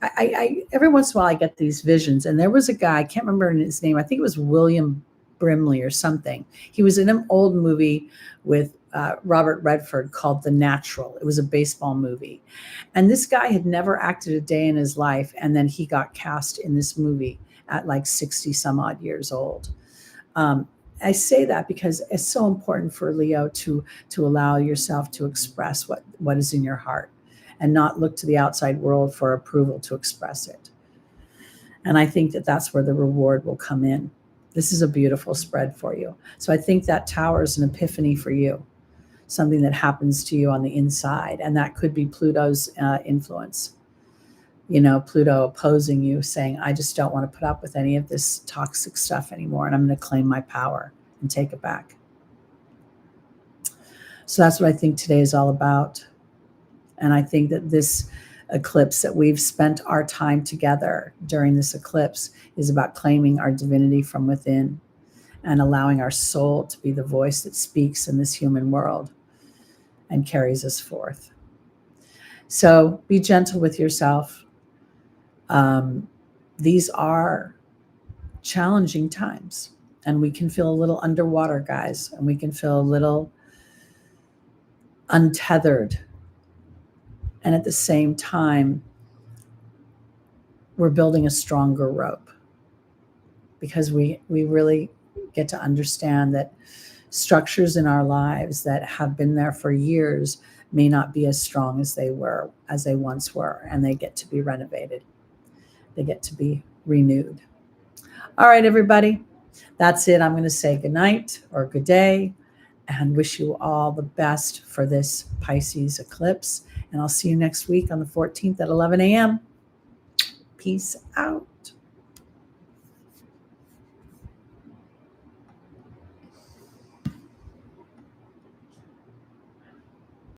I every once in a while I get these visions, and there was a guy, I can't remember his name. I think it was William Brimley or something. He was in an old movie with Robert Redford called The Natural. It was a baseball movie. And this guy had never acted a day in his life. And then he got cast in this movie at like 60 some odd years old. I say that because it's so important for Leo to allow yourself to express what is in your heart and not look to the outside world for approval to express it. And I think that that's where the reward will come in. This is a beautiful spread for you. So I think that tower is an epiphany for you, something that happens to you on the inside. And that could be Pluto's influence. Pluto opposing you, saying, I just don't want to put up with any of this toxic stuff anymore. And I'm going to claim my power and take it back. So that's what I think today is all about. And I think that this eclipse, that we've spent our time together during this eclipse, is about claiming our divinity from within and allowing our soul to be the voice that speaks in this human world and carries us forth. So be gentle with yourself. These are challenging times, and we can feel a little underwater, guys, and we can feel a little untethered. And at the same time, we're building a stronger rope, because we really get to understand that structures in our lives that have been there for years may not be as strong as they once were, and they get to be renovated. They get to be renewed. All right, everybody, that's it. I'm going to say good night or good day and wish you all the best for this Pisces eclipse. And I'll see you next week on the 14th at 11 a.m. Peace out.